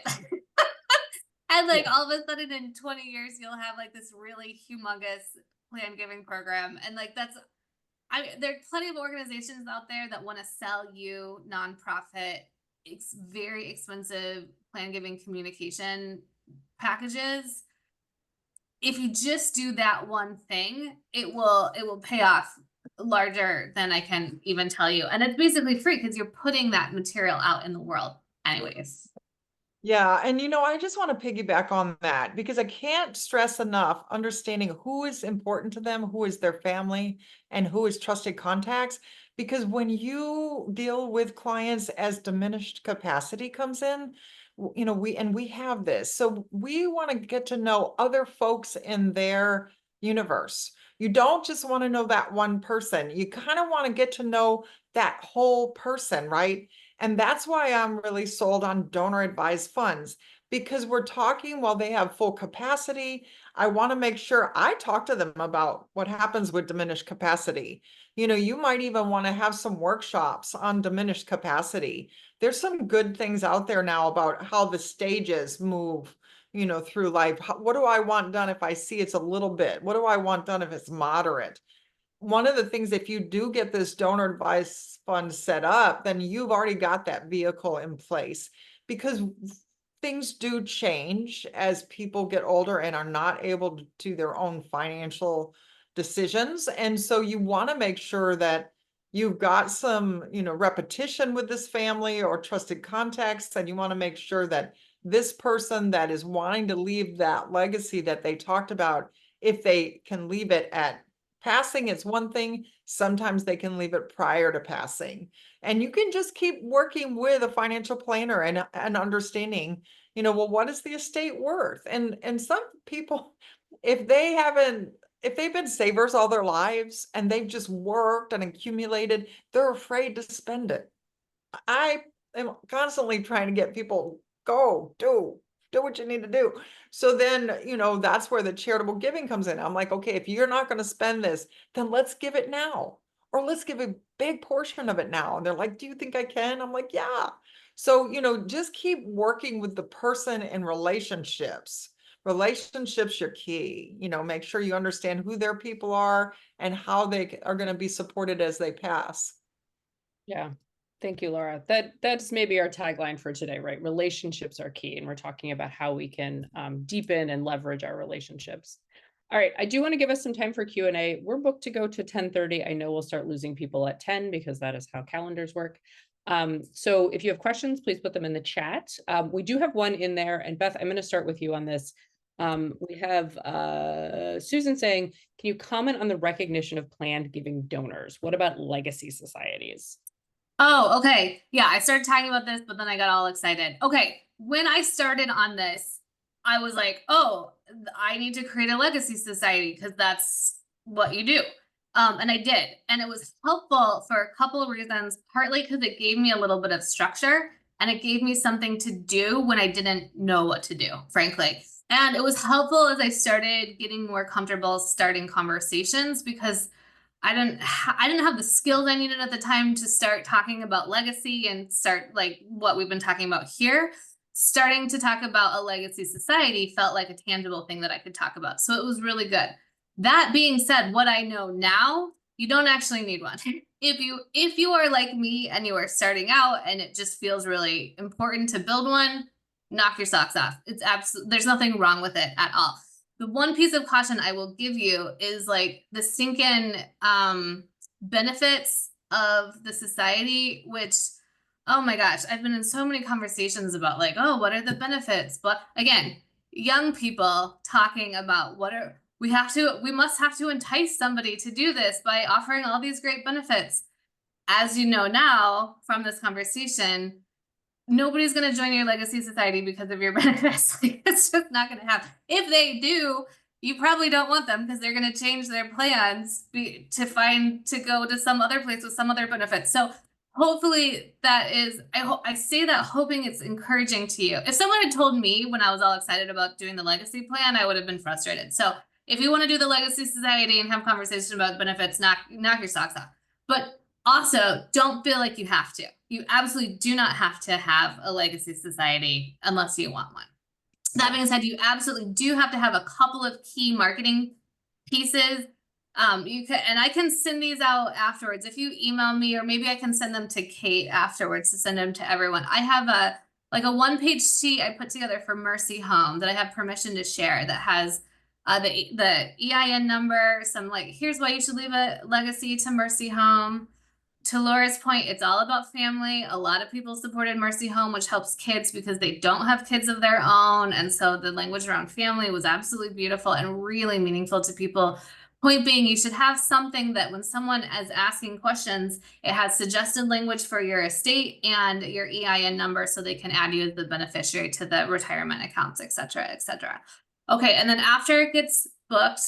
And like all of a sudden in 20 years, you'll have like this really humongous plan giving program. And like, there are plenty of organizations out there that want to sell you nonprofit, very expensive plan giving communication packages. If you just do that one thing, it will pay off larger than I can even tell you. And it's basically free because you're putting that material out in the world anyways. Yeah. And, I just want to piggyback on that because I can't stress enough understanding who is important to them, who is their family, and who is trusted contacts. Because when you deal with clients as diminished capacity comes in, we have this. So we want to get to know other folks in their universe. You don't just want to know that one person. You kind of want to get to know that whole person, right? And that's why I'm really sold on donor advised funds, because we're talking while they have full capacity. I want to make sure I talk to them about what happens with diminished capacity. You might even want to have some workshops on diminished capacity. There's some good things out there now about how the stages move, through life. What do I want done if I see it's a little bit? What do I want done if it's moderate? One of the things, if you do get this donor advice fund set up, then you've already got that vehicle in place, because things do change as people get older and are not able to do their own financial decisions. And so you want to make sure that you've got some, repetition with this family or trusted contacts, and you want to make sure that this person that is wanting to leave that legacy that they talked about, if they can leave it at passing, it's one thing. Sometimes they can leave it prior to passing. And you can just keep working with a financial planner and understanding, well, what is the estate worth? And some people, if they've been savers all their lives and they've just worked and accumulated, they're afraid to spend it. I am constantly trying to get people, go, do what you need to do. So then, that's where the charitable giving comes in. I'm like, okay, if you're not going to spend this, then let's give it now, or let's give a big portion of it now. And they're like, do you think I can? I'm like, yeah. So, just keep working with the person in relationships, relationships are key. You know, make sure you understand who their people are and how they are going to be supported as they pass. Yeah. Thank you, Laura. That's maybe our tagline for today, right? Relationships are key, and we're talking about how we can deepen and leverage our relationships. All right, I do want to give us some time for Q&A. We're booked to go to 10:30. I know we'll start losing people at 10 because that is how calendars work. So if you have questions, please put them in the chat. We do have one in there, and Beth, I'm going to start with you on this. We have Susan saying, can you comment on the recognition of planned giving donors? What about legacy societies? Oh, okay. Yeah, I started talking about this, but then I got all excited. Okay, when I started on this, I was like, oh, I need to create a legacy society because that's what you do. And I did. And it was helpful for a couple of reasons, partly because it gave me a little bit of structure and it gave me something to do when I didn't know what to do, frankly. And it was helpful as I started getting more comfortable starting conversations because I didn't have the skills I needed at the time to start talking about legacy and start like what we've been talking about here. Starting to talk about a legacy society felt like a tangible thing that I could talk about. So it was really good. That being said, what I know now, you don't actually need one. If you are like me and you are starting out and it just feels really important to build one, knock your socks off. It's absolutely, there's nothing wrong with it at all. The one piece of caution I will give you is like the stinking benefits of the society, which, oh my gosh, I've been in so many conversations about like, oh, what are the benefits? But again, young people talking about we must have to entice somebody to do this by offering all these great benefits. As you know now from this conversation, nobody's going to join your legacy society because of your benefits. It's just not going to happen. If they do, you probably don't want them because they're going to change their plans to go to some other place with some other benefits. So hopefully that is, I say that hoping it's encouraging to you. If someone had told me when I was all excited about doing the legacy plan, I would have been frustrated. So if you want to do the legacy society and have conversation about benefits, knock your socks off. But also, don't feel like you have to. You absolutely do not have to have a legacy society unless you want one. That being said, you absolutely do have to have a couple of key marketing pieces. And I can send these out afterwards. If you email me, or maybe I can send them to Kate afterwards to send them to everyone. I have a one-page sheet I put together for Mercy Home that I have permission to share that has the EIN number, some like, here's why you should leave a legacy to Mercy Home. To Laura's point, it's all about family. A lot of people supported Mercy Home, which helps kids because they don't have kids of their own. And so the language around family was absolutely beautiful and really meaningful to people. Point being, you should have something that when someone is asking questions, it has suggested language for your estate and your EIN number so they can add you as the beneficiary to the retirement accounts, et cetera, et cetera. Okay, and then after it gets booked,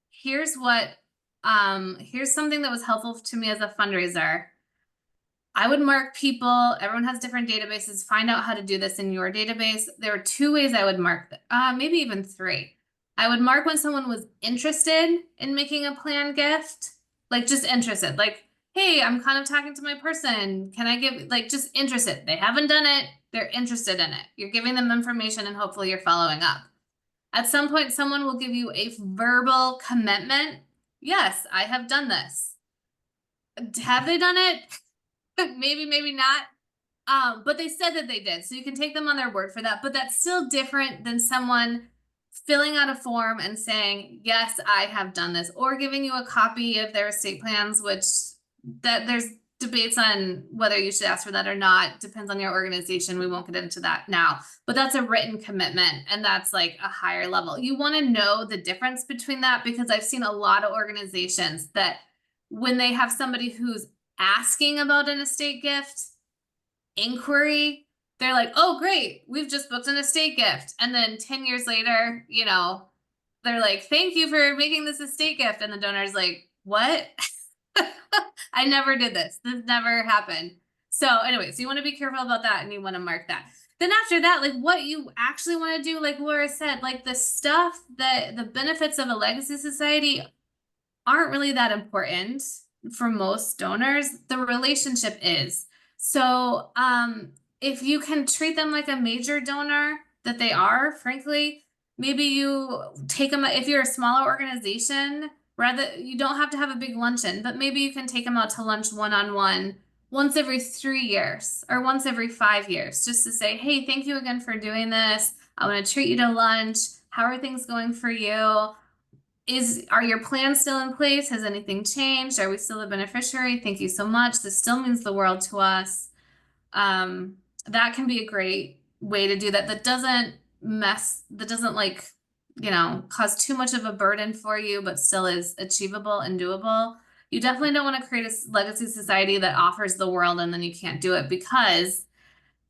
here's something that was helpful to me as a fundraiser. I would mark people. Everyone has different databases. Find out how to do this in your database. There are 2 ways I would mark, maybe even 3. I would mark when someone was interested in making a planned gift, like just interested, like, hey, I'm kind of talking to my person. Can I give, like, just interested. They haven't done it. They're interested in it. You're giving them information and hopefully you're following up. At some point, someone will give you a verbal commitment. Yes, I have done this. Have they done it? Maybe, maybe not. But they said that they did. So you can take them on their word for that. But that's still different than someone filling out a form and saying, yes, I have done this, or giving you a copy of their estate plans, which that there's debates on whether you should ask for that or not. Depends on your organization. We won't get into that now, but that's a written commitment. And that's like a higher level. You want to know the difference between that, because I've seen a lot of organizations that when they have somebody who's asking about an estate gift inquiry, they're like, oh, great, we've just booked an estate gift. And then 10 years later, you know, they're like, thank you for making this estate gift. And the donor's like, what? I never did this. This never happened. So anyways, you want to be careful about that and you want to mark that. Then after that, like what you actually want to do, like Laura said, like the stuff that the benefits of a legacy society aren't really that important for most donors. The relationship is. So if you can treat them like a major donor that they are, frankly, maybe you take them, if you're a smaller organization, rather, you don't have to have a big luncheon, but maybe you can take them out to lunch one-on-one once every 3 years or once every 5 years, just to say, hey, thank you again for doing this. I want to treat you to lunch. How are things going for you? Are your plans still in place? Has anything changed? Are we still a beneficiary? Thank you so much. This still means the world to us. That can be a great way to do that. That doesn't like, cause too much of a burden for you, but still is achievable and doable. You definitely don't want to create a legacy society that offers the world and then you can't do it, because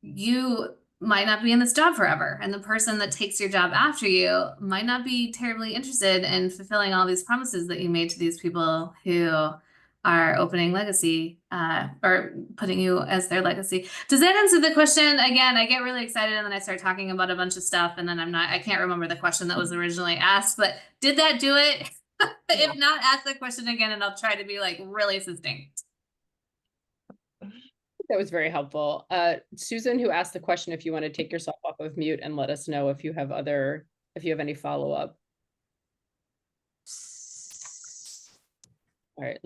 you might not be in this job forever. And the person that takes your job after you might not be terribly interested in fulfilling all these promises that you made to these people who are opening legacy, or putting you as their legacy. Does that answer the question? Again, I get really excited and then I start talking about a bunch of stuff and then I can't remember the question that was originally asked, but did that do it? If not, ask the question again and I'll try to be like really succinct. That was very helpful. Susan, who asked the question, if you want to take yourself off of mute and let us know if you have any follow-up. All right.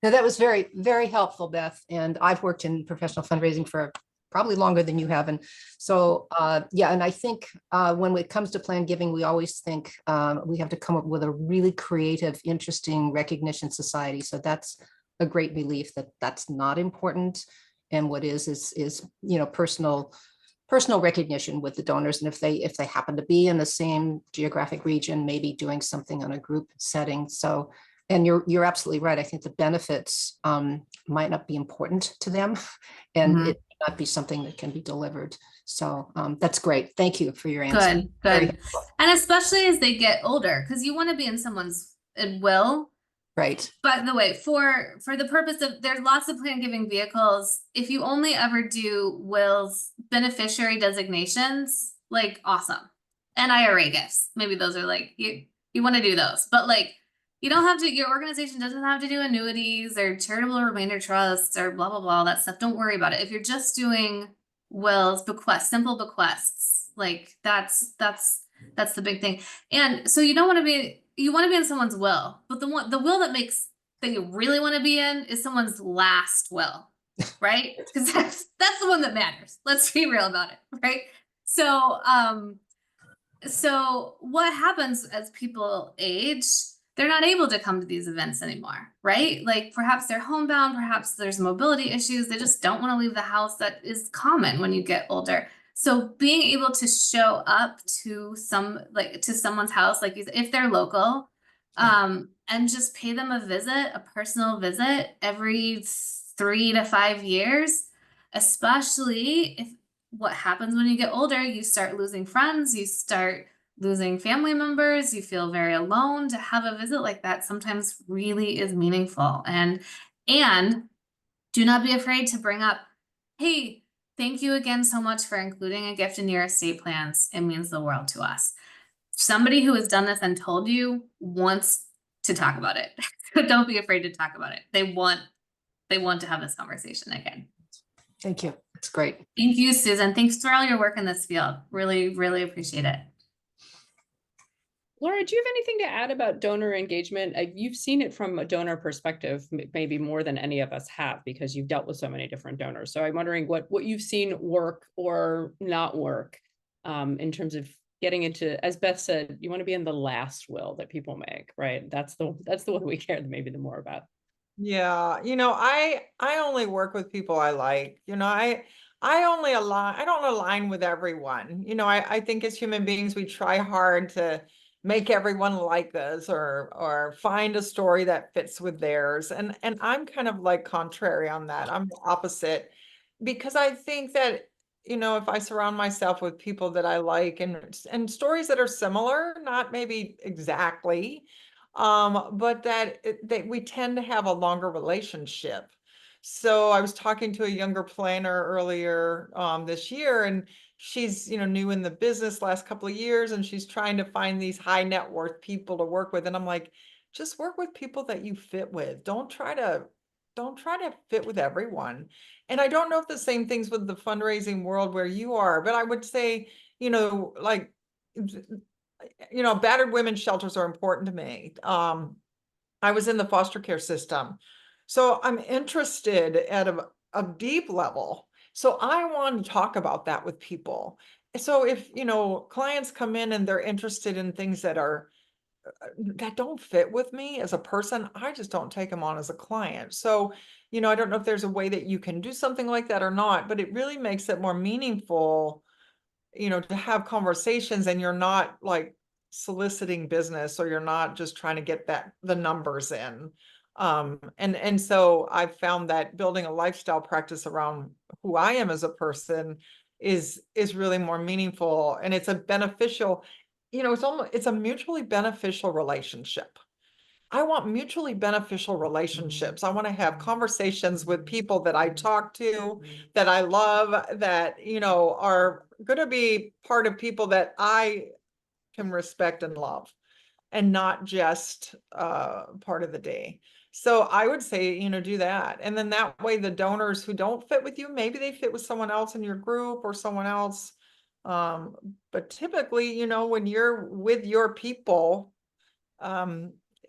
No, that was very, very helpful, Beth. And I've worked in professional fundraising for probably longer than you have. And so, yeah, and I think when it comes to planned giving, we always think we have to come up with a really creative, interesting recognition society. So that's a great relief that that's not important. And what is personal recognition with the donors. And if they happen to be in the same geographic region, maybe doing something on a group setting. So, and you're absolutely right. I think the benefits might not be important to them, and it may not be something that can be delivered. So that's great. Thank you for your answer. Good. And especially as they get older, because you want to be in someone's will. Right. By the way, for the purpose of, there's lots of planned giving vehicles. If you only ever do wills, beneficiary designations, like awesome. And IRA gifts, maybe those are like, you want to do those, but like, you don't have to, your organization doesn't have to do annuities or charitable remainder trusts or blah, blah, blah, all that stuff. Don't worry about it. If you're just doing wills, bequests, simple bequests, like that's the big thing. And so you want to be in someone's will, but the will that you really want to be in is someone's last will, right? Because that's the one that matters. Let's be real about it, right? So, so what happens as people age? They're not able to come to these events anymore, right? Like perhaps they're homebound, perhaps there's mobility issues. They just don't want to leave the house. That is common when you get older. So being able to show up to someone's house, like if they're local, and just pay them a personal visit every 3 to 5 years, especially if what happens when you get older, you start losing friends, you start losing family members, you feel very alone. To have a visit like that sometimes really is meaningful. And do not be afraid to bring up, hey, thank you again so much for including a gift in your estate plans. It means the world to us. Somebody who has done this and told you wants to talk about it. So don't be afraid to talk about it. They want to have this conversation again. Thank you. It's great. Thank you, Susan. Thanks for all your work in this field. Really, really appreciate it. Laura, do you have anything to add about donor engagement? You've seen it from a donor perspective, maybe more than any of us have, because you've dealt with so many different donors. So I'm wondering what you've seen work or not work in terms of getting into, as Beth said, you want to be in the last will that people make, right? That's the one we care maybe the more about. Yeah, I only work with people I like. I don't align with everyone. I think as human beings, we try hard to make everyone like us or find a story that fits with theirs. And I'm kind of like contrary on that. I'm the opposite, because I think that, if I surround myself with people that I like and stories that are similar, not maybe exactly, but that we tend to have a longer relationship. So I was talking to a younger planner earlier this year, and she's new in the business last couple of years, and she's trying to find these high net worth people to work with. And I'm like, just work with people that you fit with. Don't try to fit with everyone. And I don't know if the same things with the fundraising world where you are, but I would say, like battered women's shelters are important to me. I was in the foster care system, so I'm interested at a deep level. So I want to talk about that with people. So if, clients come in and they're interested in things that don't fit with me as a person, I just don't take them on as a client. So, I don't know if there's a way that you can do something like that or not, but it really makes it more meaningful, to have conversations, and you're not like soliciting business, or you're not just trying to get the numbers in. And so I've found that building a lifestyle practice around who I am as a person is really more meaningful, and it's a beneficial, it's a mutually beneficial relationship. I want mutually beneficial relationships. I want to have conversations with people that I talk to, that I love, that, are going to be part of people that I can respect and love, and not just part of the day. So I would say, do that. And then that way, the donors who don't fit with you, maybe they fit with someone else in your group or someone else. But typically, when you're with your people,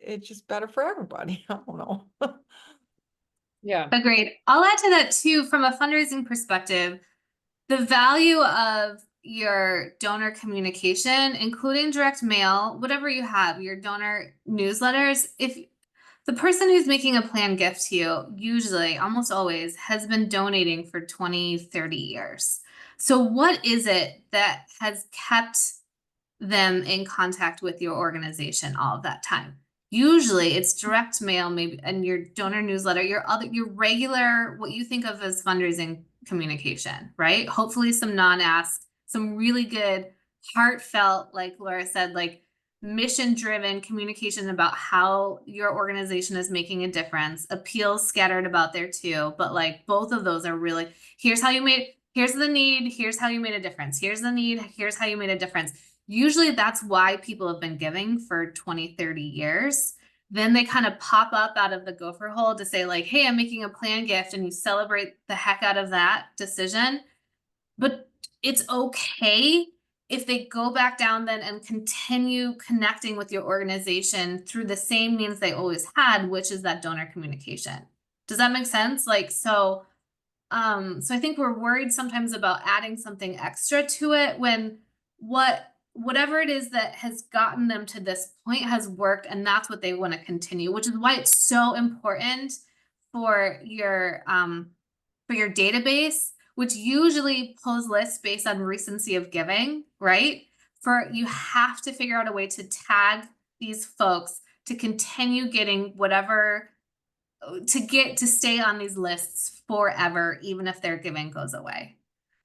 it's just better for everybody. I don't know. Yeah. Agreed. I'll add to that too, from a fundraising perspective, the value of your donor communication, including direct mail, whatever you have, your donor newsletters. If the person who's making a planned gift to you, usually, almost always, has been donating for 20, 30 years. So what is it that has kept them in contact with your organization all of that time? Usually it's direct mail, maybe, and your donor newsletter, your regular, what you think of as fundraising communication, right? Hopefully some non-ask, some really good, heartfelt, like Laura said, like mission-driven communication about how your organization is making a difference, appeals scattered about there too. But like both of those are really, here's the need, here's how you made a difference. Here's the need, here's how you made a difference. Usually that's why people have been giving for 20, 30 years. Then they kind of pop up out of the gopher hole to say like, hey, I'm making a planned gift, and you celebrate the heck out of that decision. But it's okay if they go back down then and continue connecting with your organization through the same means they always had, which is that donor communication. Does that make sense? Like, so I think we're worried sometimes about adding something extra to it when whatever it is that has gotten them to this point has worked, and that's what they want to continue, which is why it's so important for your database, which usually pulls lists based on recency of giving, right? You have to figure out a way to tag these folks to continue getting whatever, to stay on these lists forever, even if their giving goes away.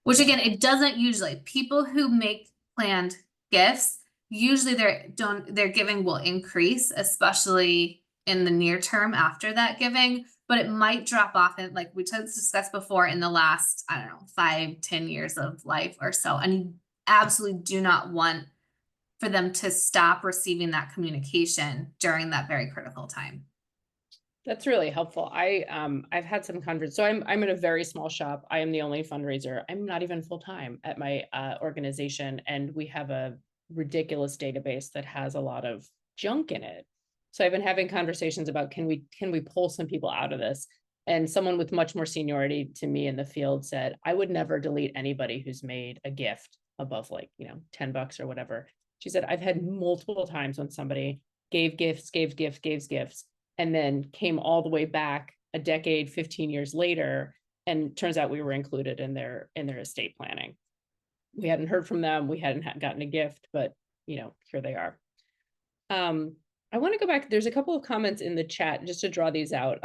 Which again, it doesn't usually. People who make planned gifts, usually their giving will increase, especially in the near term after that giving, but it might drop off in, like we discussed before, in the last, 5-10 years of life or so. And you absolutely do not want for them to stop receiving that communication during that very critical time. That's really helpful. I've had some conversations. So I'm in a very small shop. I am the only fundraiser. I'm not even full-time at my organization, and we have a ridiculous database that has a lot of junk in it. So I've been having conversations about can we pull some people out of this? And someone with much more seniority to me in the field said, I would never delete anybody who's made a gift above like, $10 or whatever. She said, I've had multiple times when somebody gave gifts, and then came all the way back a decade, 15 years later, and turns out we were included in their estate planning. We hadn't heard from them, we hadn't gotten a gift, but here they are. I want to go back. There's a couple of comments in the chat just to draw these out,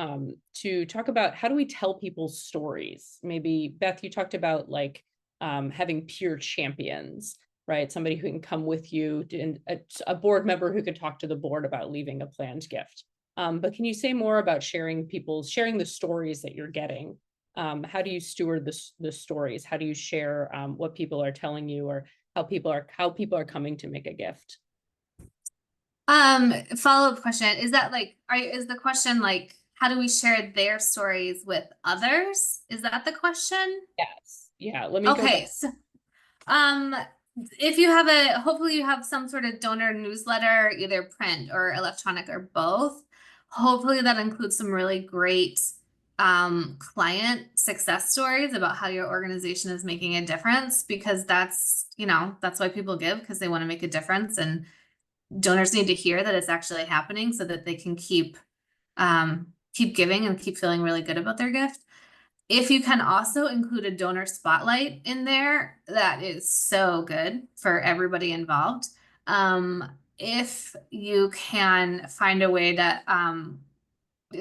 to talk about how do we tell people's stories. Maybe Beth, you talked about like having peer champions, right? Somebody who can come with you, and a board member who could talk to the board about leaving a planned gift. But can you say more about sharing the stories that you're getting? How do you steward the stories? How do you share what people are telling you, or how people are coming to make a gift? Follow-up question. Is that like, is the question like, how do we share their stories with others? Is that the question? Yes. Yeah. Let me Okay. So, if you have hopefully you have some sort of donor newsletter, either print or electronic or both. Hopefully that includes some really great client success stories about how your organization is making a difference, because that's why people give, because they want to make a difference, and donors need to hear that it's actually happening so that they can keep giving and keep feeling really good about their gift. If you can also include a donor spotlight in there, that is so good for everybody involved. If you can find a way to,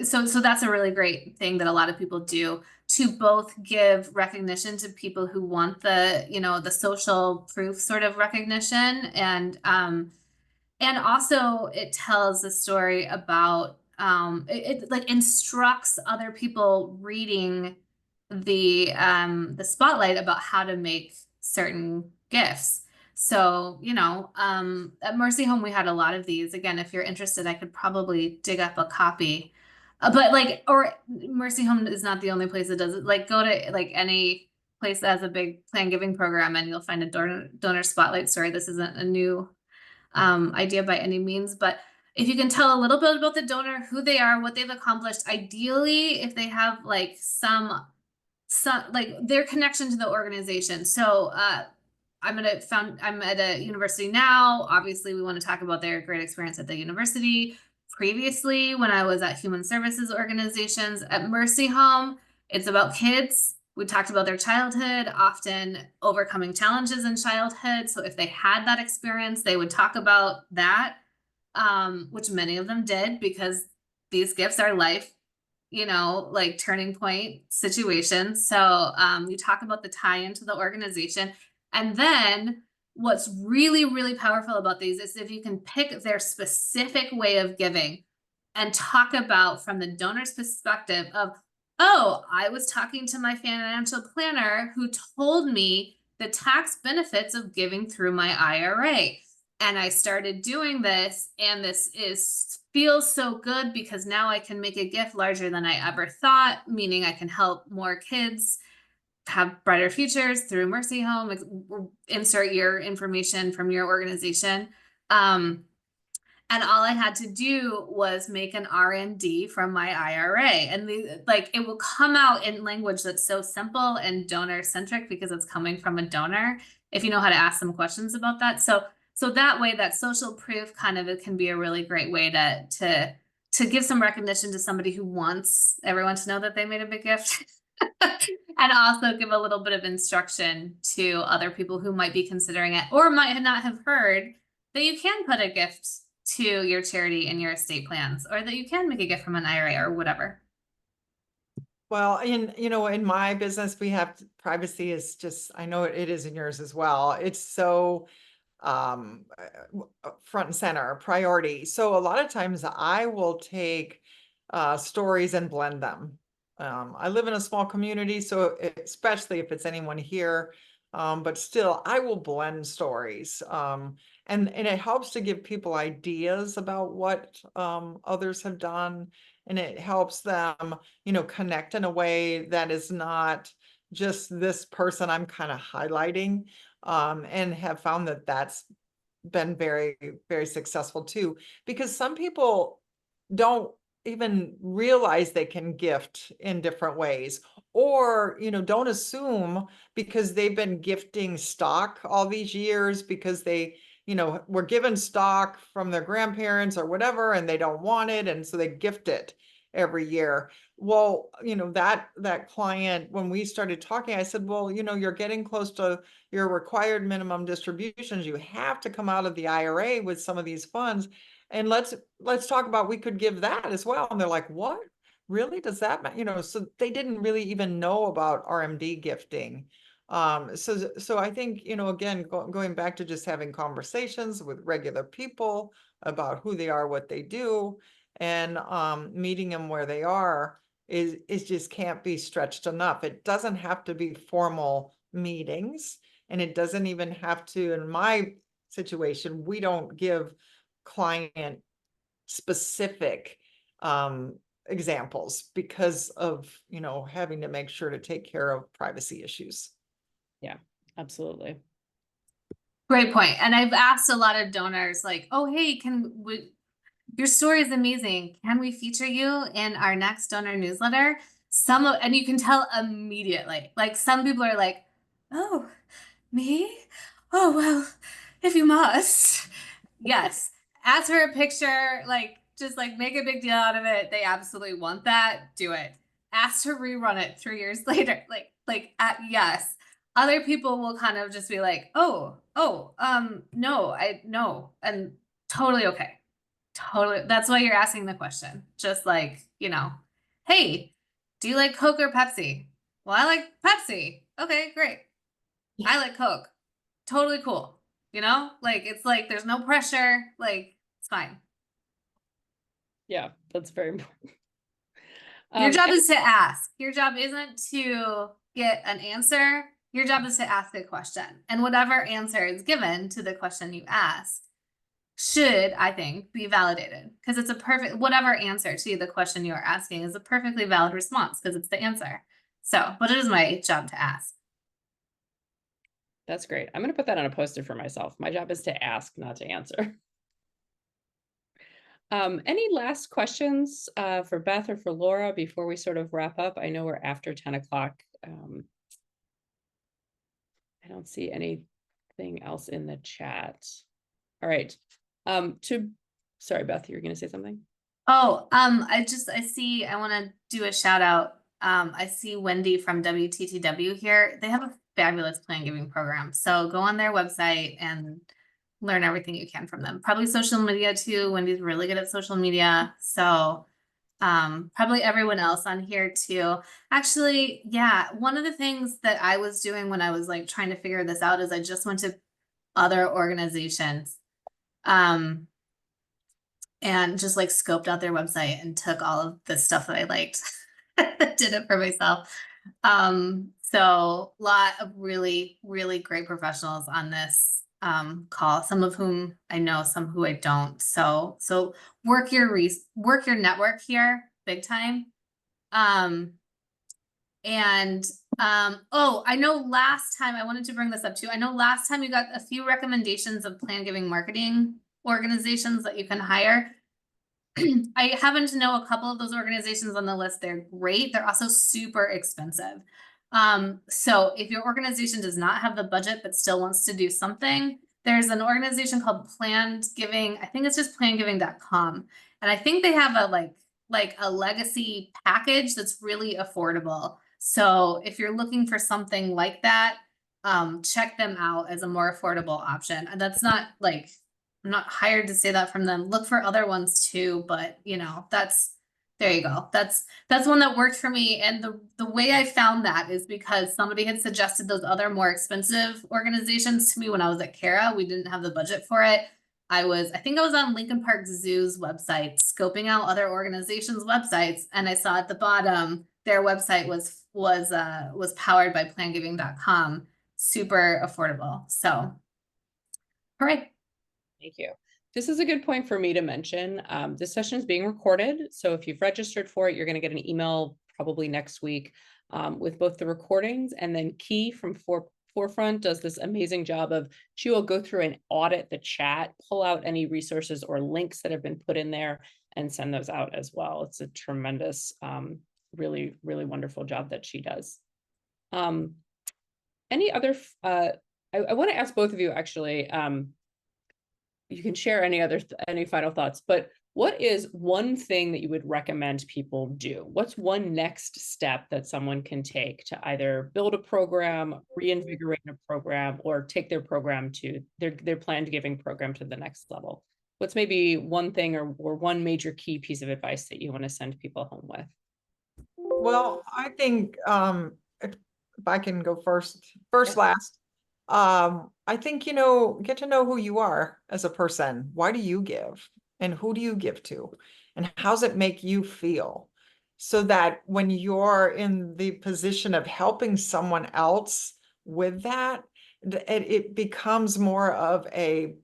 so that's a really great thing that a lot of people do, to both give recognition to people who want the, the social proof sort of recognition, and also it tells the story about, it like instructs other people reading the spotlight about how to make certain gifts. So, at Mercy Home, we had a lot of these. Again, if you're interested, I could probably dig up a copy. But or Mercy Home is not the only place that does it. Like, go to any place that has a big plan giving program, and you'll find a donor spotlight story. This isn't a new idea by any means, but if you can tell a little bit about the donor, who they are, what they've accomplished, ideally, if they have some their connection to the organization. So I'm at a university now. Obviously, we want to talk about their great experience at the university. Previously, when I was at human services organizations, at Mercy Home, it's about kids. We talked about their childhood, often overcoming challenges in childhood. So if they had that experience, they would talk about that, which many of them did, because these gifts are life, turning point situations. So you talk about the tie into the organization. And then what's really, really powerful about these is if you can pick their specific way of giving and talk about, from the donor's perspective of, oh, I was talking to my financial planner who told me the tax benefits of giving through my IRA. And I started doing this, and this feels so good because now I can make a gift larger than I ever thought, meaning I can help more kids have brighter futures through Mercy Home. Insert your information from your organization. And all I had to do was make an RMD from my IRA, and it will come out in language that's so simple and donor centric because it's coming from a donor, if you know how to ask some questions about that. So that way, that social proof it can be a really great way to give some recognition to somebody who wants everyone to know that they made a big gift. And also give a little bit of instruction to other people who might be considering it or might not have heard that you can put a gift to your charity in your estate plans, or that you can make a gift from an IRA or whatever. Well, in my business, we have privacy is just, I know it is in yours as well. It's so front and center priority. So a lot of times I will take stories and blend them. I live in a small community, so especially if it's anyone here, but still I will blend stories. And it helps to give people ideas about what others have done. And it helps them, connect in a way that is not just this person I'm kind of highlighting, and have found that that's been very, very successful too, because some people don't even realize they can gift in different ways, or don't assume because they've been gifting stock all these years because they were given stock from their grandparents or whatever, and they don't want it, and so they gift it every year. Well, that client, when we started talking, I said, well, you're getting close to your required minimum distributions. You have to come out of the IRA with some of these funds. And let's talk about, we could give that as well. And they're like, what? Really? Does that matter? So they didn't really even know about RMD gifting. So I think, again, going back to just having conversations with regular people about who they are, what they do, and meeting them where they are is just can't be stretched enough. It doesn't have to be formal meetings, and it doesn't even have to, in my situation, we don't give client specific examples because of having to make sure to take care of privacy issues. Yeah, absolutely. Great point. And I've asked a lot of donors like, oh, hey, your story is amazing. Can we feature you in our next donor newsletter? And you can tell immediately, like some people are like, oh, me? Oh, well, if you must. Yes. Ask her a picture, like just like make a big deal out of it. They absolutely want that. Do it. Ask to rerun it 3 years later. Yes. Other people will kind of just be like, no, no. And totally okay. Totally. That's why you're asking the question. Just like, hey, do you like Coke or Pepsi? Well, I like Pepsi. Okay, great. I like Coke. Totally cool. It's like there's no pressure. Like, it's fine. Yeah, that's very important. Your job is to ask. Your job isn't to get an answer. Your job is to ask a question. And whatever answer is given to the question you ask should, I think, be validated, because it's whatever answer to the question you are asking is a perfectly valid response because it's the answer. So, but it is my job to ask. That's great. I'm going to put that on a poster for myself. My job is to ask, not to answer. Any last questions for Beth or for Laura before we sort of wrap up? I know we're after 10 o'clock. I don't see anything else in the chat. All right. Sorry, Beth, you were going to say something? Oh, I want to do a shout out. I see Wendy from WTTW here. They have a fabulous plan giving program. So go on their website and learn everything you can from them. Probably social media too. Wendy's really good at social media. So probably everyone else on here too. Actually, yeah, one of the things that I was doing when I was like trying to figure this out is I just went to other organizations and just like scoped out their website and took all of the stuff that I liked, did it for myself. So a lot of really, really great professionals on this call, some of whom I know, some who I don't. So work your network here big time. Oh, I know last time I wanted to bring this up too. I know last time you got a few recommendations of plan giving marketing organizations that you can hire. I happen to know a couple of those organizations on the list. They're great. They're also super expensive. So if your organization does not have the budget but still wants to do something, there's an organization called Planned Giving. I think it's just plangiving.com. And I think they have a like a legacy package that's really affordable. So if you're looking for something like that, check them out as a more affordable option. And that's not like, I'm not hired to say that from them. Look for other ones too, but there you go. That's one that worked for me. And the way I found that is because somebody had suggested those other more expensive organizations to me when I was at Cara. We didn't have the budget for it. I think I was on Lincoln Park Zoo's website, scoping out other organizations' websites, and I saw at the bottom their website was powered by plangiving.com. Super affordable. So, hooray. Thank you. This is a good point for me to mention. This session is being recorded. So if you've registered for it, you're going to get an email probably next week with both the recordings, and then Key from Forefront does this amazing job of she will go through and audit the chat, pull out any resources or links that have been put in there and send those out as well. It's a tremendous, really, really wonderful job that she does. Any other, I want to ask both of you actually, you can share any final thoughts, but what is one thing that you would recommend people do? What's one next step that someone can take to either build a program, reinvigorate a program, or take their program to their planned giving program to the next level? What's maybe one thing or one major key piece of advice that you want to send people home with? Well, I think if I can go first, Yeah. last. I think, get to know who you are as a person. Why do you give? And who do you give to? And how does it make you feel? So that when you're in the position of helping someone else with that, it becomes more of a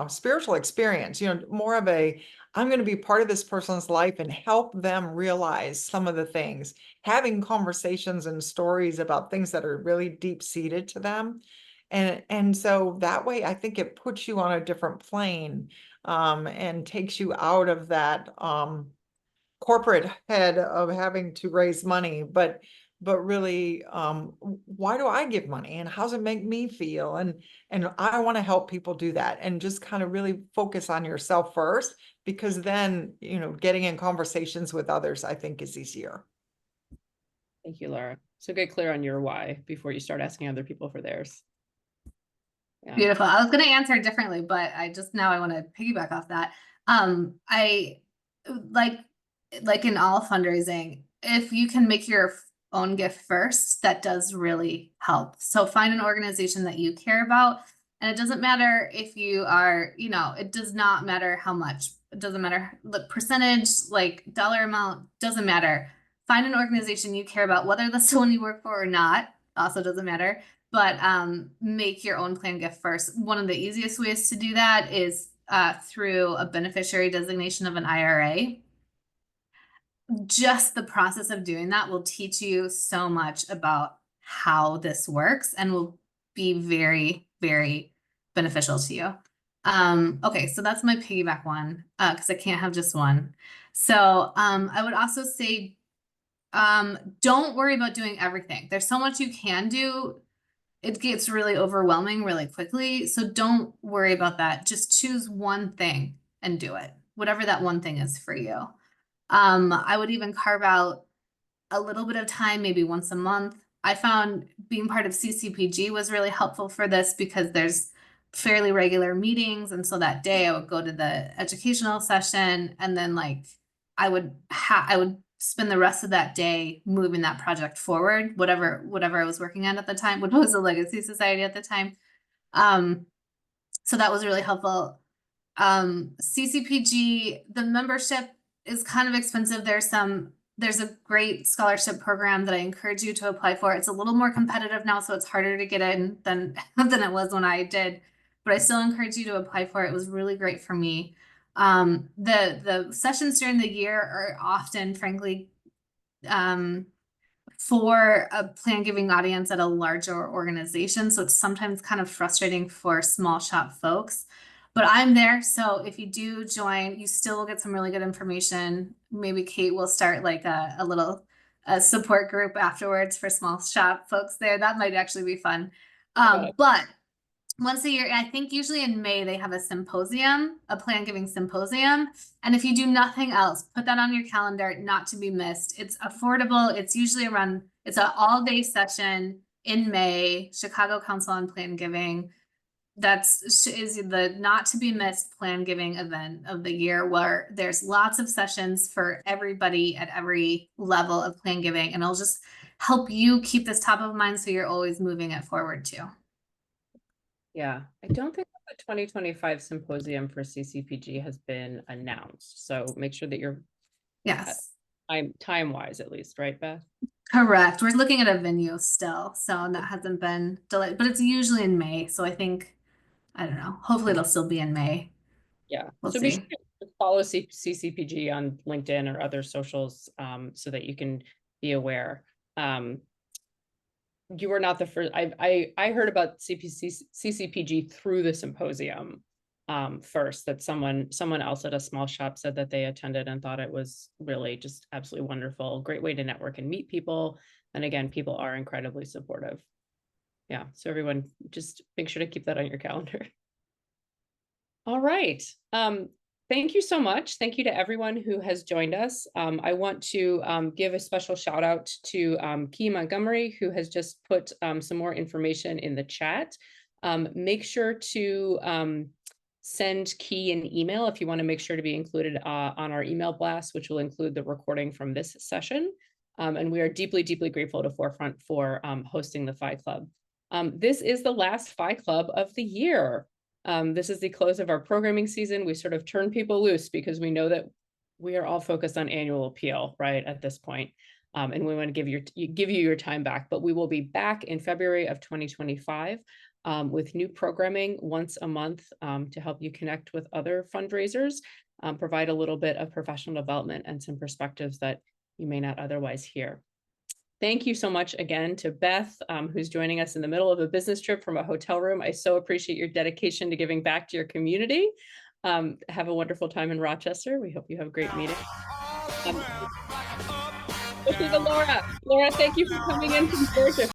spiritual experience, more of a, I'm going to be part of this person's life and help them realize some of the things, having conversations and stories about things that are really deep-seated to them. And so that way, I think it puts you on a different plane, and takes you out of that, corporate head of having to raise money, but really, why do I give money and how does it make me feel? And I want to help people do that and just kind of really focus on yourself first, because then, getting in conversations with others, I think, is easier. Thank you, Laura. So get clear on your why before you start asking other people for theirs. Yeah. Beautiful. I was going to answer differently, but I want to piggyback off that. I like in all fundraising, if you can make your own gift first, that does really help. So find an organization that you care about. And it doesn't matter if you are, it does not matter how much. It doesn't matter the percentage, like dollar amount, doesn't matter. Find an organization you care about, whether that's the one you work for or not, also doesn't matter. But make your own plan gift first. One of the easiest ways to do that is through a beneficiary designation of an IRA. Just the process of doing that will teach you so much about how this works and will be very, very beneficial to you. Okay, so that's my piggyback one, because I can't have just one. So I would also say, don't worry about doing everything. There's so much you can do. It gets really overwhelming really quickly. So don't worry about that. Just choose one thing and do it, whatever that one thing is for you. I would even carve out a little bit of time, maybe once a month. I found being part of CCPG was really helpful for this because there's fairly regular meetings. And so that day I would go to the educational session, and then I would spend the rest of that day moving that project forward, whatever I was working on at the time, which was a legacy society at the time. So that was really helpful. CCPG, the membership is kind of expensive. There's a great scholarship program that I encourage you to apply for. It's a little more competitive now, so it's harder to get in than it was when I did, but I still encourage you to apply for it. It was really great for me. The sessions during the year are often, frankly, for a plan giving audience at a larger organization. So it's sometimes kind of frustrating for small shop folks, but I'm there. So if you do join, you still will get some really good information. Maybe Kate will start like a little support group afterwards for small shop folks there. That might actually be fun. But once a year, I think usually in May, they have a symposium, a plan giving symposium. And if you do nothing else, put that on your calendar, not to be missed. It's affordable. It's usually it's an all-day session in May, Chicago Council on Plan Giving. Is the not to be missed plan giving event of the year, where there's lots of sessions for everybody at every level of plan giving. And it'll just help you keep this top of mind so you're always moving it forward too. Yeah, I don't think the 2025 symposium for CCPG has been announced. So make sure that you're time-wise at least, right, Beth? Correct. We're looking at a venue still, so that hasn't been delayed, but it's usually in May. So I think, I don't know, hopefully it'll still be in May. Yeah, we'll so see. be sure to follow CCPG on LinkedIn or other socials so that you can be aware. You were not the first. I heard about CCPG through the symposium first, that someone else at a small shop said that they attended and thought it was really just absolutely wonderful. Great way to network and meet people. And again, people are incredibly supportive. Yeah, so everyone just make sure to keep that on your calendar. All right. Thank you so much. Thank you to everyone who has joined us. I want to give a special shout out to Key Montgomery, who has just put some more information in the chat. Make sure to send Key an email if you want to make sure to be included on our email blast, which will include the recording from this session. And we are deeply, deeply grateful to Forefront for hosting the PhiClub. This is the last PhiClub of the year. This is the close of our programming season. We sort of turn people loose because we know that we are all focused on annual appeal, right, at this point. And we want to give you your time back. But we will be back in February of 2025 with new programming once a month to help you connect with other fundraisers, provide a little bit of professional development and some perspectives that you may not otherwise hear. Thank you so much again to Beth, who's joining us in the middle of a business trip from a hotel room. I so appreciate your dedication to giving back to your community. Have a wonderful time in Rochester. We hope you have a great meeting. This is Laura. Laura, thank you for coming in from Georgia.